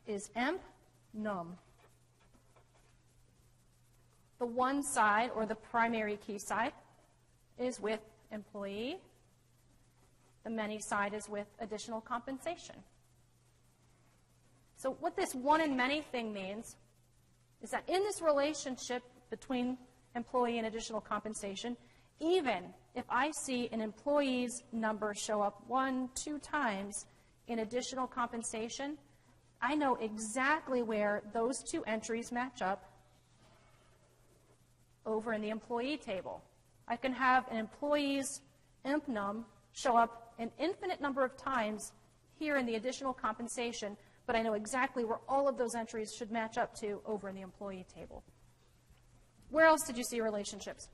is empnum. The one side, or the primary key side, is with employee. The many side is with additional compensation. So what this one and many thing means is that in this relationship between employee and additional compensation, even if I see an employee's number show up 1, 2 times in additional compensation, I know exactly where those two entries match up over in the employee table. I can have an employee's empnum show up an infinite number of times here in the additional compensation, but I know exactly where all of those entries should match up to over in the employee table. Where else did you see relationships?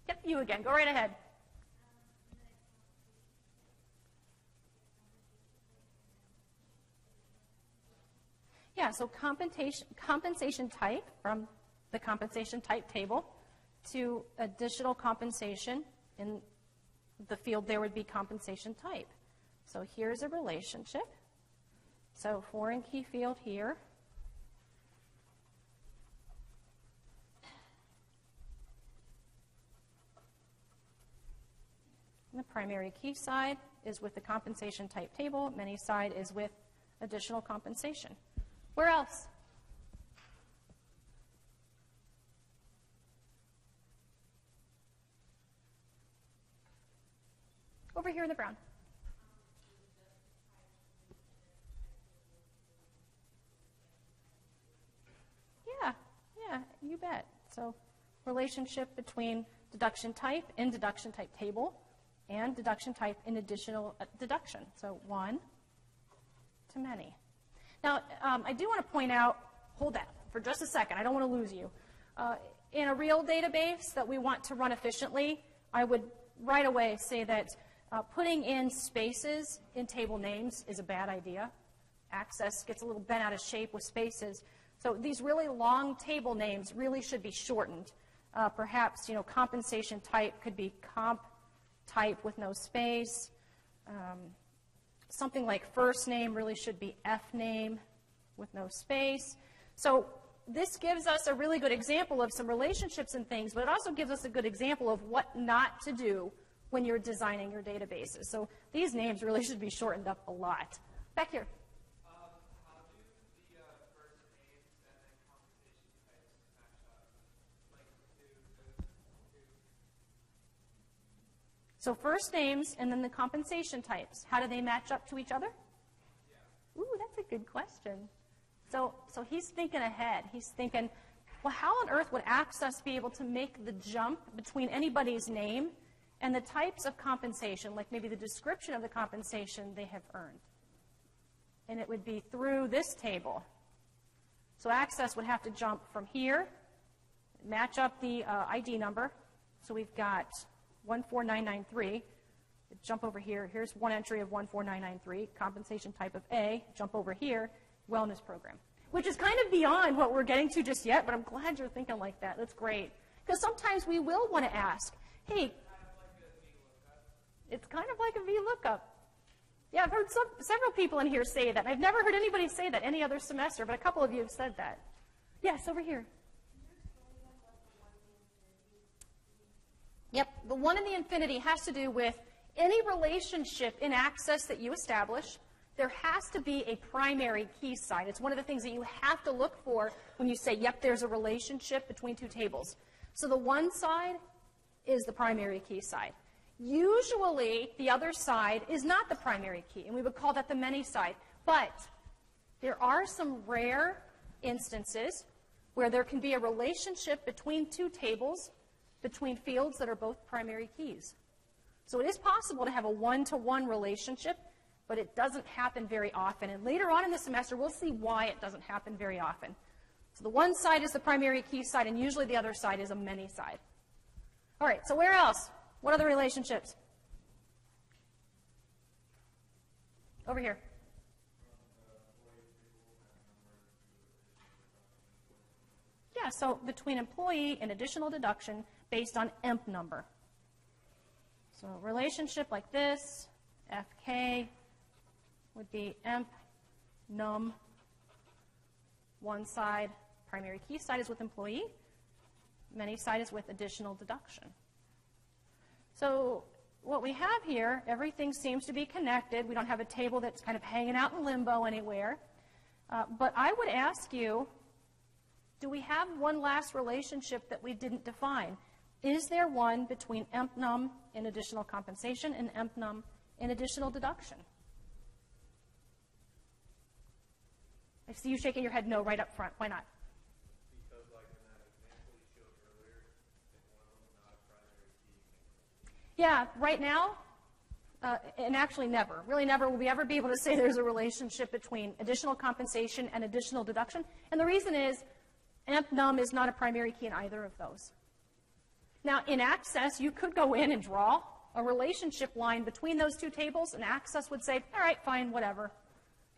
Yep, you again. Go right ahead. Yeah, so compensation type from the compensation type table to additional compensation. In the field there would be compensation type. So here's a relationship. So foreign key field here. And the primary key side is with the compensation type table. Many side is with additional compensation. Where else? Over here in the brown. Yeah, you bet. So relationship between deduction type in deduction type table and deduction type in additional deduction. So one to many. Now, I do want to point out, hold that for just a second. I don't want to lose you. In a real database that we want to run efficiently, I would right away say that putting in spaces in table names is a bad idea. Access gets a little bent out of shape with spaces. So these really long table names really should be shortened. Perhaps, compensation type could be comp type with no space. Something like first name really should be F name with no space. So this gives us a really good example of some relationships and things, but it also gives us a good example of what not to do when you're designing your databases. So these names really should be shortened up a lot. Back here. How do the first names and then compensation types match up? So first names and then the compensation types, how do they match up to each other? Yeah. Ooh, that's a good question. So he's thinking ahead. He's thinking, well, how on earth would Access be able to make the jump between anybody's name and the types of compensation, like maybe the description of the compensation they have earned? And it would be through this table. So Access would have to jump from here, match up the ID number. So we've got 14993. Jump over here. Here's one entry of 14993, compensation type of A. Jump over here, wellness program, which is kind of beyond what we're getting to just yet, but I'm glad you're thinking like that. That's great. Because sometimes we will want to ask, hey, it's kind of like a VLOOKUP. Yeah, I've heard several people in here say that. I've never heard anybody say that any other semester, but a couple of you have said that. Yes, over here. Yep, the one in the infinity has to do with any relationship in Access that you establish. There has to be a primary key side. It's one of the things that you have to look for when you say, yep, there's a relationship between two tables. So the one side is the primary key side. Usually, the other side is not the primary key, and we would call that the many side. But there are some rare instances where there can be a relationship between two tables, between fields that are both primary keys. So it is possible to have a one-to-one relationship, but it doesn't happen very often. And later on in the semester, we'll see why it doesn't happen very often. So the one side is the primary key side, and usually the other side is a many side. All right, so where else? What other relationships? Over here. Yeah, so between employee and additional deduction based on EMP number. So a relationship like this, FK, would be EMP, num, one side, primary key side is with employee, many side is with additional deduction. So what we have here, everything seems to be connected. We don't have a table that's kind of hanging out in limbo anywhere. But I would ask you, do we have one last relationship that we didn't define? Is there one between EMP-NUM in additional compensation and EMP-NUM in additional deduction? I see you shaking your head no right up front. Why not? Because like in that example you showed earlier, if one of them is not a primary key. Yeah, right now, and actually never, really never will we ever be able to say there's a relationship between additional compensation and additional deduction. And the reason is EMP-NUM is not a primary key in either of those. Now, in Access, you could go in and draw a relationship line between those two tables, and Access would say, all right, fine, whatever.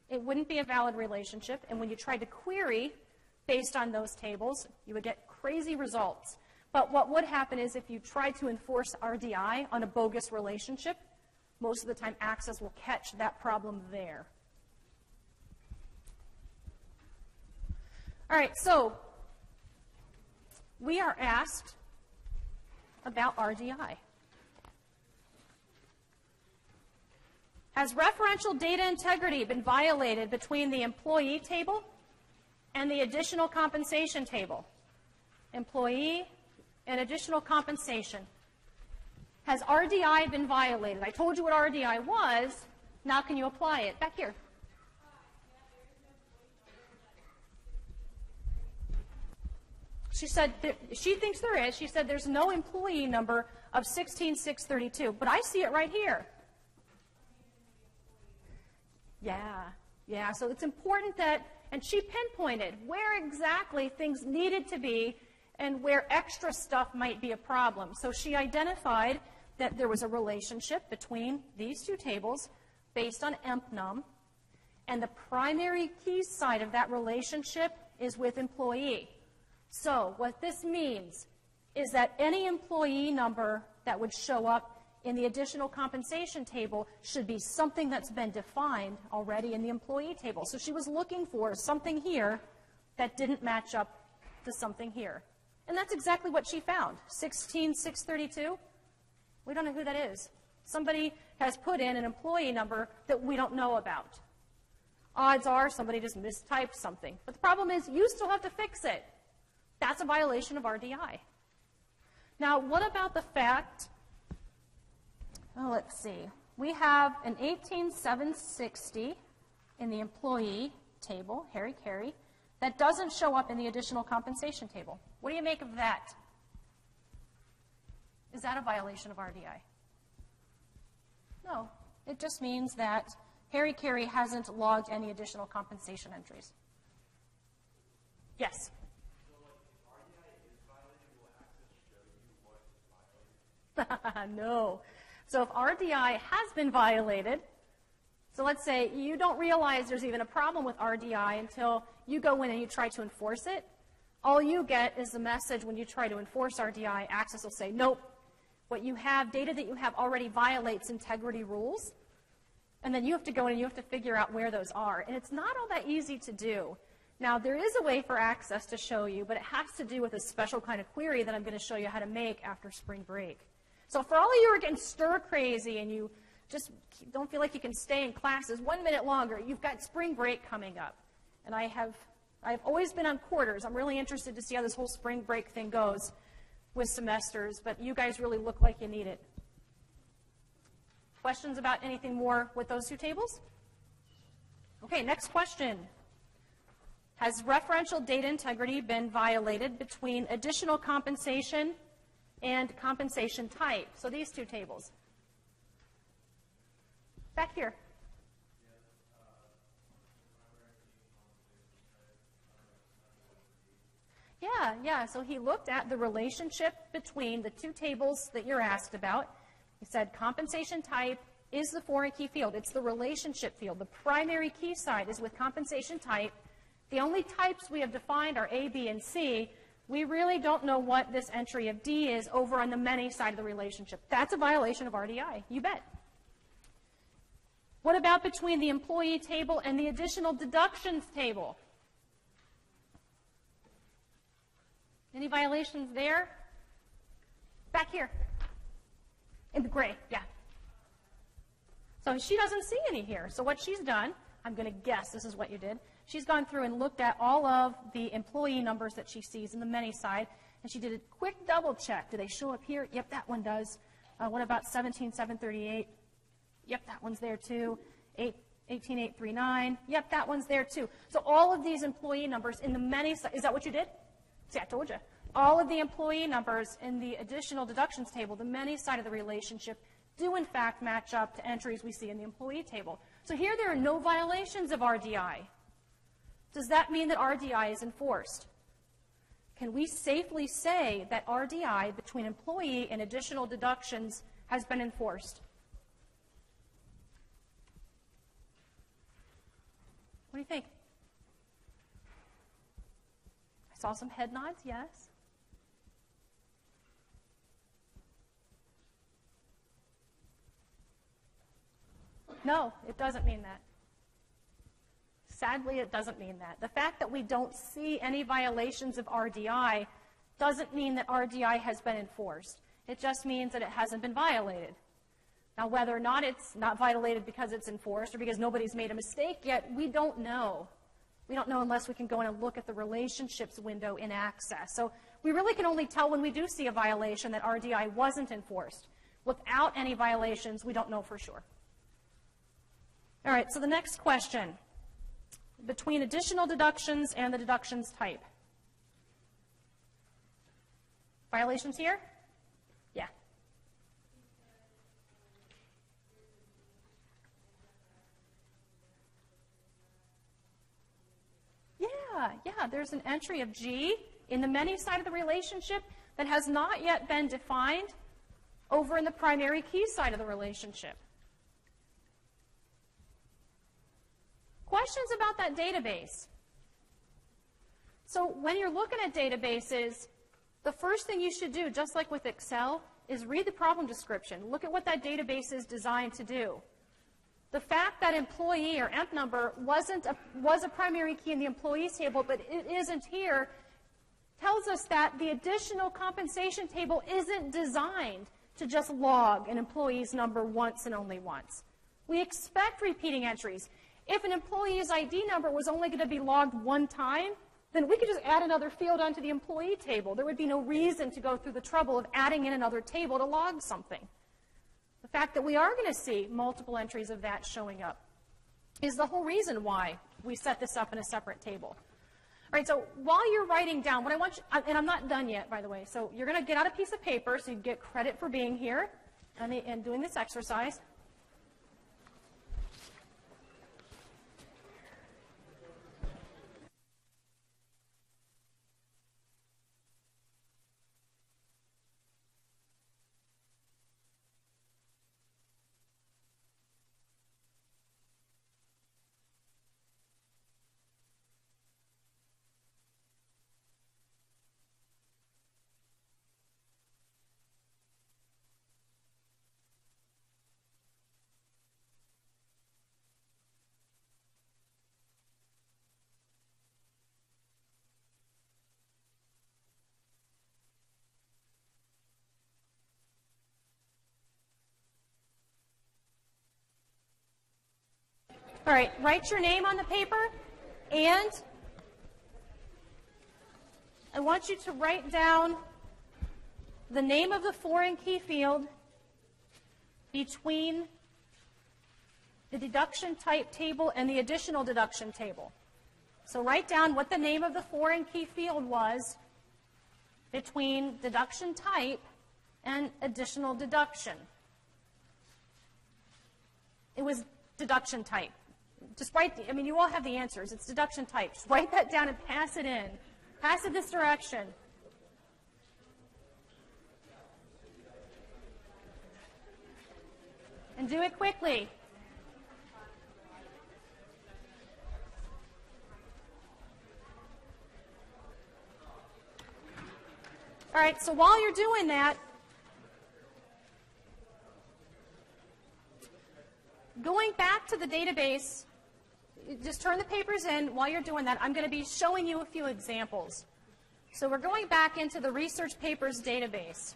It wouldn't be a valid relationship, and when you tried to query based on those tables, you would get crazy results. But what would happen is if you tried to enforce RDI on a bogus relationship, most of the time Access will catch that problem there. All right, so we are asked about RDI. Has referential data integrity been violated between the employee table and the additional compensation table? Employee and additional compensation. Has RDI been violated? I told you what RDI was. Now can you apply it? Back here. She said she thinks there is. She said there's no employee number of 16632, but I see it right here. Yeah, so it's important that, and she pinpointed where exactly things needed to be and where extra stuff might be a problem. So she identified that there was a relationship between these two tables based on EMP-NUM, and the primary key side of that relationship is with employee. So what this means is that any employee number that would show up in the additional compensation table should be something that's been defined already in the employee table. So she was looking for something here that didn't match up to something here. And that's exactly what she found. 16632, we don't know who that is. Somebody has put in an employee number that we don't know about. Odds are somebody just mistyped something. But the problem is you still have to fix it. That's a violation of RDI. Now, what about the fact, let's see, we have an 18760 in the employee table, Harry Carey, that doesn't show up in the additional compensation table. What do you make of that? Is that a violation of RDI? No, it just means that Harry Carey hasn't logged any additional compensation entries. Yes? No. So if RDI has been violated, so let's say you don't realize there's even a problem with RDI until you go in and you try to enforce it, all you get is the message when you try to enforce RDI, Access will say, nope, what you have, data that you have already violates integrity rules, and then you have to go in and you have to figure out where those are. And it's not all that easy to do. Now, there is a way for Access to show you, but it has to do with a special kind of query that I'm going to show you how to make after spring break. So for all of you who are getting stir crazy and you just don't feel like you can stay in classes 1 minute longer, you've got spring break coming up. And I've always been on quarters. I'm really interested to see how this whole spring break thing goes with semesters, but you guys really look like you need it. questions about anything more with those two tables? Okay, next question. Has referential data integrity been violated between additional compensation and compensation type? So these two tables. Back here. Yeah, so he looked at the relationship between the two tables that you're asked about. He said compensation type is the foreign key field. It's the relationship field. The primary key side is with compensation type. The only types we have defined are A, B, and C. We really don't know what this entry of D is over on the many side of the relationship. That's a violation of RDI, you bet. What about between the employee table and the additional deductions table? Any violations there? Back here. In the gray, yeah. So she doesn't see any here. So what she's done, I'm going to guess this is what you did. She's gone through and looked at all of the employee numbers that she sees in the many side, and she did a quick double check. Do they show up here? Yep, that one does. What about 17,738? Yep, that one's there too. 18,839. Yep, that one's there too. So all of these employee numbers in the many side, is that what you did? See, I told you. All of the employee numbers in the additional deductions table, the many side of the relationship, do in fact match up to entries we see in the employee table. So here there are no violations of RDI. Does that mean that RDI is enforced? Can we safely say that RDI between employee and additional deductions has been enforced? What do you think? I saw some head nods, yes. No, it doesn't mean that. Sadly, it doesn't mean that. The fact that we don't see any violations of RDI doesn't mean that RDI has been enforced. It just means that it hasn't been violated. Now, whether or not it's not violated because it's enforced or because nobody's made a mistake yet, we don't know. We don't know unless we can go in and look at the relationships window in Access. So we really can only tell when we do see a violation that RDI wasn't enforced. Without any violations, we don't know for sure. All right, so the next question. Between additional deductions and the deductions type. Violations here? Yeah. Yeah, there's an entry of G in the many side of the relationship that has not yet been defined over in the primary key side of the relationship. Questions about that database? So when you're looking at databases, the first thing you should do, just like with Excel, is read the problem description. Look at what that database is designed to do. The fact that employee or EMP number was a primary key in the employees table, but it isn't here, tells us that the additional compensation table isn't designed to just log an employee's number once and only once. We expect repeating entries. If an employee's ID number was only going to be logged one time, then we could just add another field onto the employee table. There would be no reason to go through the trouble of adding in another table to log something. The fact that we are going to see multiple entries of that showing up is the whole reason why we set this up in a separate table. All right, so while you're writing down, what I want you, and I'm not done yet, by the way, so you're going to get out a piece of paper so you get credit for being here and doing this exercise. All right, write your name on the paper, and I want you to write down the name of the foreign key field between the deduction type table, and the additional deduction table. So write down what the name of the foreign key field was between deduction type and additional deduction. It was deduction type. Just write, I mean, you all have the answers. It's deduction type. Just write that down and pass it in. Pass it this direction. And do it quickly. All right, so while you're doing that, going back to the database, just turn the papers in. While you're doing that, I'm going to be showing you a few examples. So we're going back into the research papers database.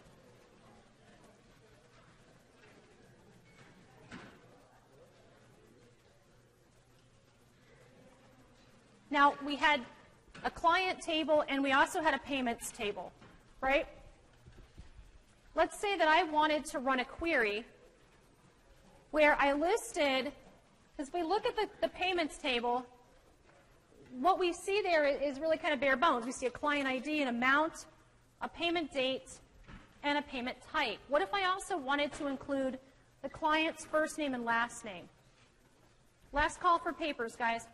Now, we had a client table and we also had a payments table, right? Let's say that I wanted to run a query where I listed, as we look at the payments table, what we see there is really kind of bare bones. We see a client ID, an amount, a payment date, and a payment type. What if I also wanted to include the client's first name and last name? Last call for papers, guys.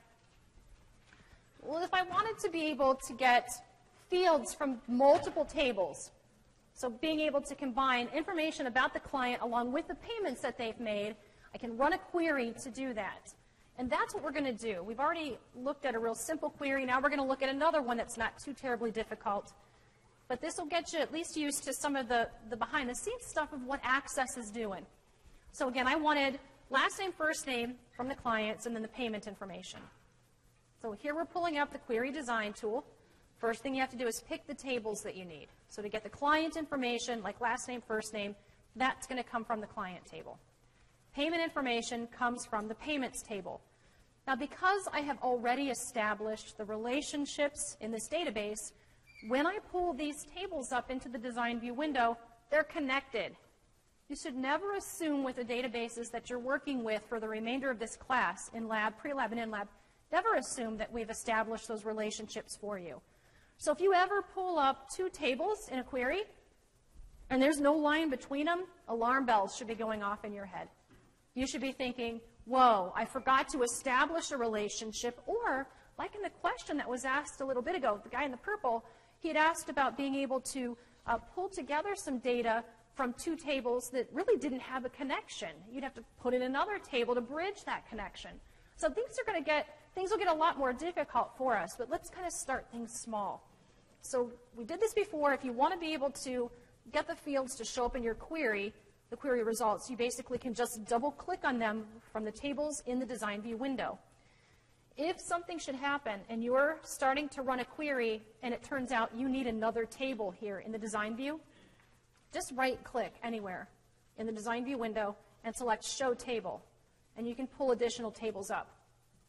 Well, if I wanted to be able to get fields from multiple tables, so being able to combine information about the client along with the payments that they've made, I can run a query to do that. And that's what we're going to do. We've already looked at a real simple query. Now we're going to look at another one that's not too terribly difficult. But this will get you at least used to some of the behind-the-scenes stuff of what Access is doing. So again, I wanted last name, first name from the clients, and then the payment information. So here we're pulling up the query design tool. First thing you have to do is pick the tables that you need. So to get the client information, like last name, first name, that's going to come from the client table. Payment information comes from the payments table. Now, because I have already established the relationships in this database, when I pull these tables up into the design view window, they're connected. You should never assume with the databases that you're working with for the remainder of this class in lab, pre-lab, and in-lab, never assume that we've established those relationships for you. So if you ever pull up two tables in a query and there's no line between them, alarm bells should be going off in your head. You should be thinking, whoa, I forgot to establish a relationship, or like in the question that was asked a little bit ago, the guy in the purple, he had asked about being able to pull together some data from two tables that really didn't have a connection. You'd have to put in another table to bridge that connection. So things will get a lot more difficult for us, but let's kind of start things small. So we did this before. If you want to be able to get the fields to show up in your query, the query results, you basically can just double-click on them from the tables in the design view window. If something should happen and you're starting to run a query and it turns out you need another table here in the design view, just right-click anywhere in the design view window and select Show Table, and you can pull additional tables up.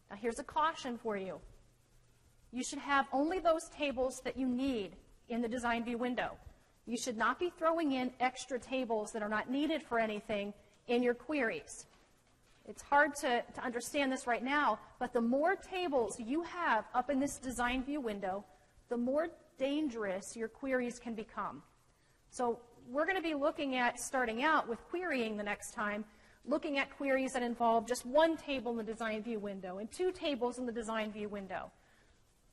Now here's a caution for you. You should have only those tables that you need in the design view window. You should not be throwing in extra tables that are not needed for anything in your queries. It's hard to understand this right now, but the more tables you have up in this design view window, the more dangerous your queries can become. So we're going to be looking at, starting out with querying the next time, looking at queries that involve just one table in the design view window and two tables in the design view window.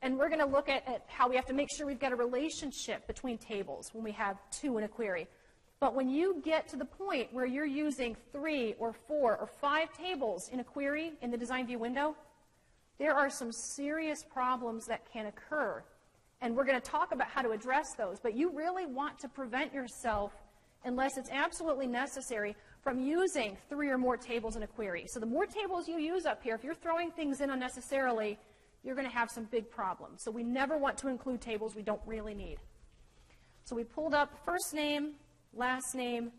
And we're going to look at how we have to make sure we've got a relationship between tables when we have two in a query. But when you get to the point where you're using 3 or 4 or 5 tables in a query in the design view window, there are some serious problems that can occur. And we're going to talk about how to address those. But you really want to prevent yourself, unless it's absolutely necessary, from using 3 or more tables in a query. So the more tables you use up here, if you're throwing things in unnecessarily, you're going to have some big problems. So we never want to include tables we don't really need. So we pulled up first name, last name,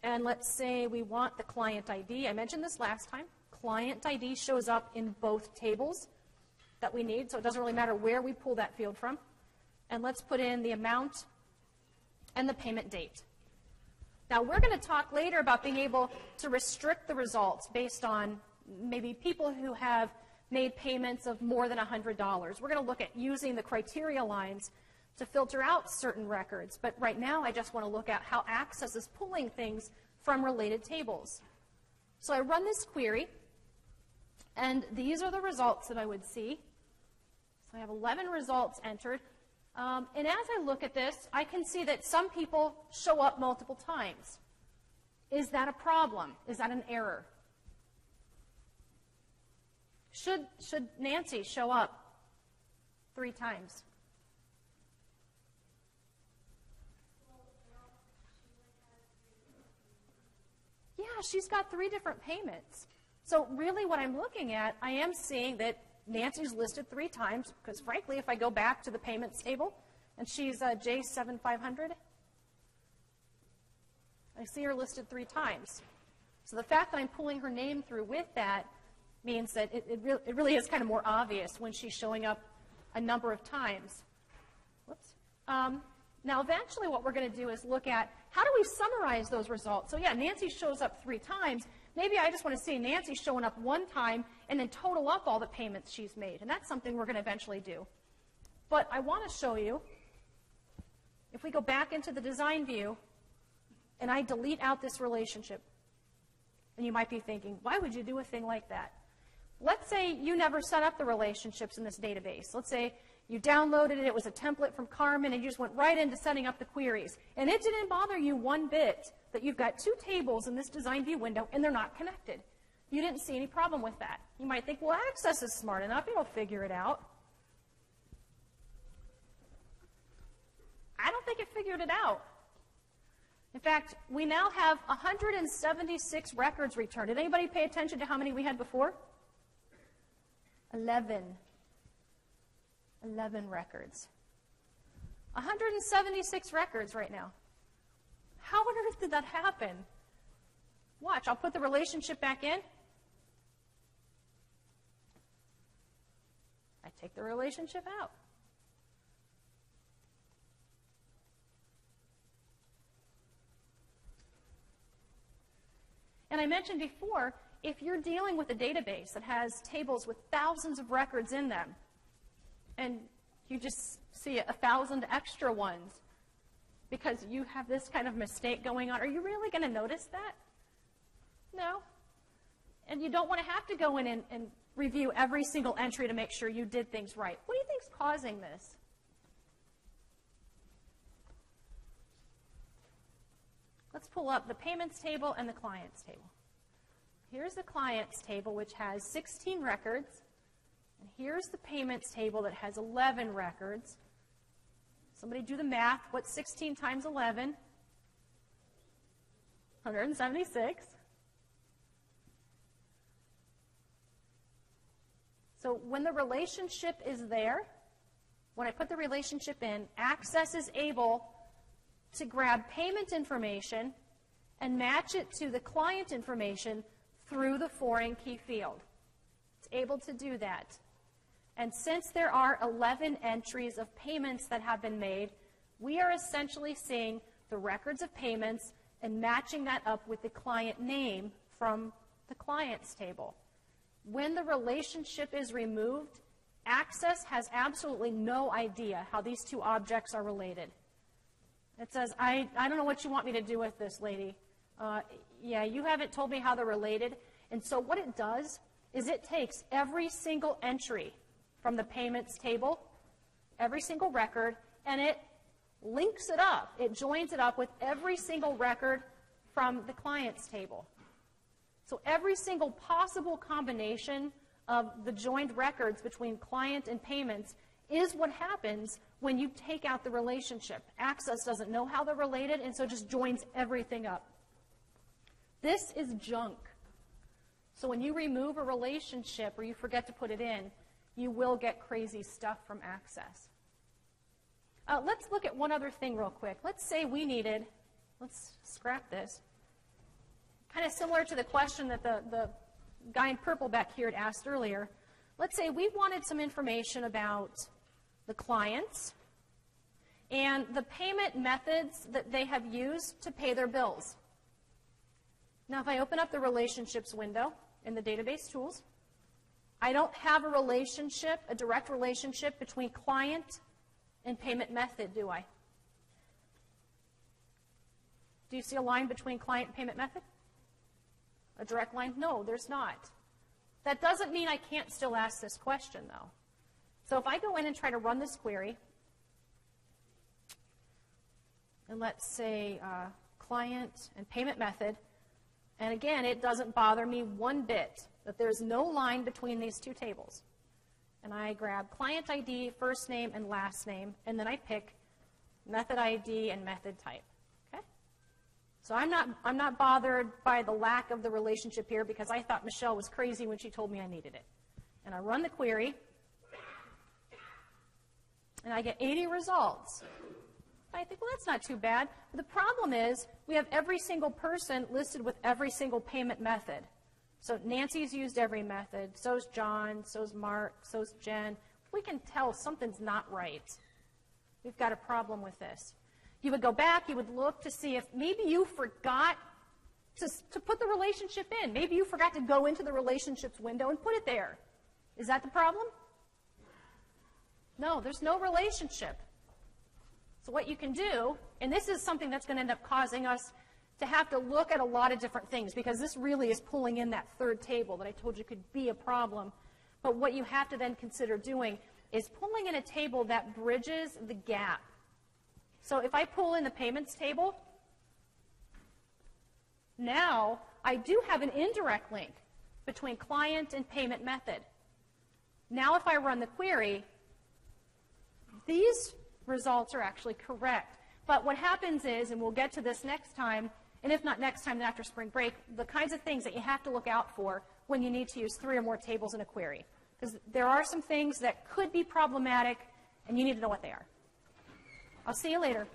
and let's say we want the client ID. I mentioned this last time. Client ID shows up in both tables that we need, so it doesn't really matter where we pull that field from. And let's put in the amount and the payment date. Now, we're going to talk later about being able to restrict the results based on maybe people who have made payments of more than $100. We're going to look at using the criteria lines to filter out certain records. But right now, I just want to look at how Access is pulling things from related tables. So I run this query, and these are the results that I would see. So I have 11 results entered. And as I look at this, I can see that some people show up multiple times. Is that a problem? Is that an error? Should Nancy show up 3 times? Yeah, she's got 3 different payments. So really what I'm looking at, I am seeing that Nancy's listed 3 times, because frankly, if I go back to the payments table, and she's J7500, I see her listed 3 times. So the fact that I'm pulling her name through with that means that it really is kind of more obvious when she's showing up a number of times. Whoops. Now, eventually what we're going to do is look at how do we summarize those results. So yeah, Nancy shows up 3 times. Maybe I just want to see Nancy showing up 1 time and then total up all the payments she's made. And that's something we're going to eventually do. But I want to show you, if we go back into the design view and I delete out this relationship, and you might be thinking, why would you do a thing like that? Let's say you never set up the relationships in this database. Let's say you downloaded it, it was a template from Carmen, and you just went right into setting up the queries. And it didn't bother you one bit that you've got 2 tables in this design view window, and they're not connected. You didn't see any problem with that. You might think, well, Access is smart enough, it'll figure it out. I don't think it figured it out. In fact, we now have 176 records returned. Did anybody pay attention to how many we had before? 11 records. 176 records right now. How on earth did that happen? Watch, I'll put the relationship back in. I take the relationship out. And I mentioned before, if you're dealing with a database that has tables with thousands of records in them, and you just see 1,000 extra ones because you have this kind of mistake going on, are you really going to notice that? No. And you don't want to have to go in and review every single entry to make sure you did things right. What do you think is causing this? Let's pull up the payments table and the clients table. Here's the clients table, which has 16 records. And here's the payments table that has 11 records. Somebody do the math. What's 16 times 11? 176. So when the relationship is there, when I put the relationship in, Access is able to grab payment information and match it to the client information through the foreign key field. It's able to do that. And since there are 11 entries of payments that have been made, we are essentially seeing the records of payments and matching that up with the client name from the clients table. When the relationship is removed, Access has absolutely no idea how these 2 objects are related. It says, I don't know what you want me to do with this, lady. Yeah, you haven't told me how they're related. And so what it does is it takes every single entry from the payments table, every single record, and it links it up. It joins it up with every single record from the clients table. So every single possible combination of the joined records between client and payments is what happens when you take out the relationship. Access doesn't know how they're related, and so just joins everything up. This is junk. So when you remove a relationship or you forget to put it in, you will get crazy stuff from Access. Let's look at one other thing real quick. Let's say we needed, let's scrap this, kind of similar to the question that the guy in purple back here had asked earlier. Let's say we wanted some information about the clients and the payment methods that they have used to pay their bills. Now, if I open up the relationships window, in the database tools. I don't have a relationship, a direct relationship between client and payment method, do I? Do you see a line between client and payment method? A direct line? No, there's not. That doesn't mean I can't still ask this question, though. So if I go in and try to run this query, and let's say client and payment method, and again, it doesn't bother me one bit that there's no line between these two tables. And I grab client ID, first name, and last name, and then I pick method ID and method type. Okay? So I'm not bothered by the lack of the relationship here because I thought Michelle was crazy when she told me I needed it. And I run the query, and I get 80 results. I think, well, that's not too bad. But the problem is we have every single person listed with every single payment method. So Nancy's used every method, so's John, so's Mark, so's Jen. We can tell something's not right. We've got a problem with this. You would go back, you would look to see if maybe you forgot to put the relationship in. Maybe you forgot to go into the relationships window and put it there. Is that the problem? No, there's no relationship. So what you can do, and this is something that's going to end up causing us to have to look at a lot of different things because this really is pulling in that third table that I told you could be a problem. But what you have to then consider doing is pulling in a table that bridges the gap. So if I pull in the payments table, now I do have an indirect link between client and payment method. Now if I run the query, these results are actually correct. But what happens is, and we'll get to this next time, and if not next time, then after spring break, the kinds of things that you have to look out for when you need to use 3 or more tables in a query. Because there are some things that could be problematic, and you need to know what they are. I'll see you later.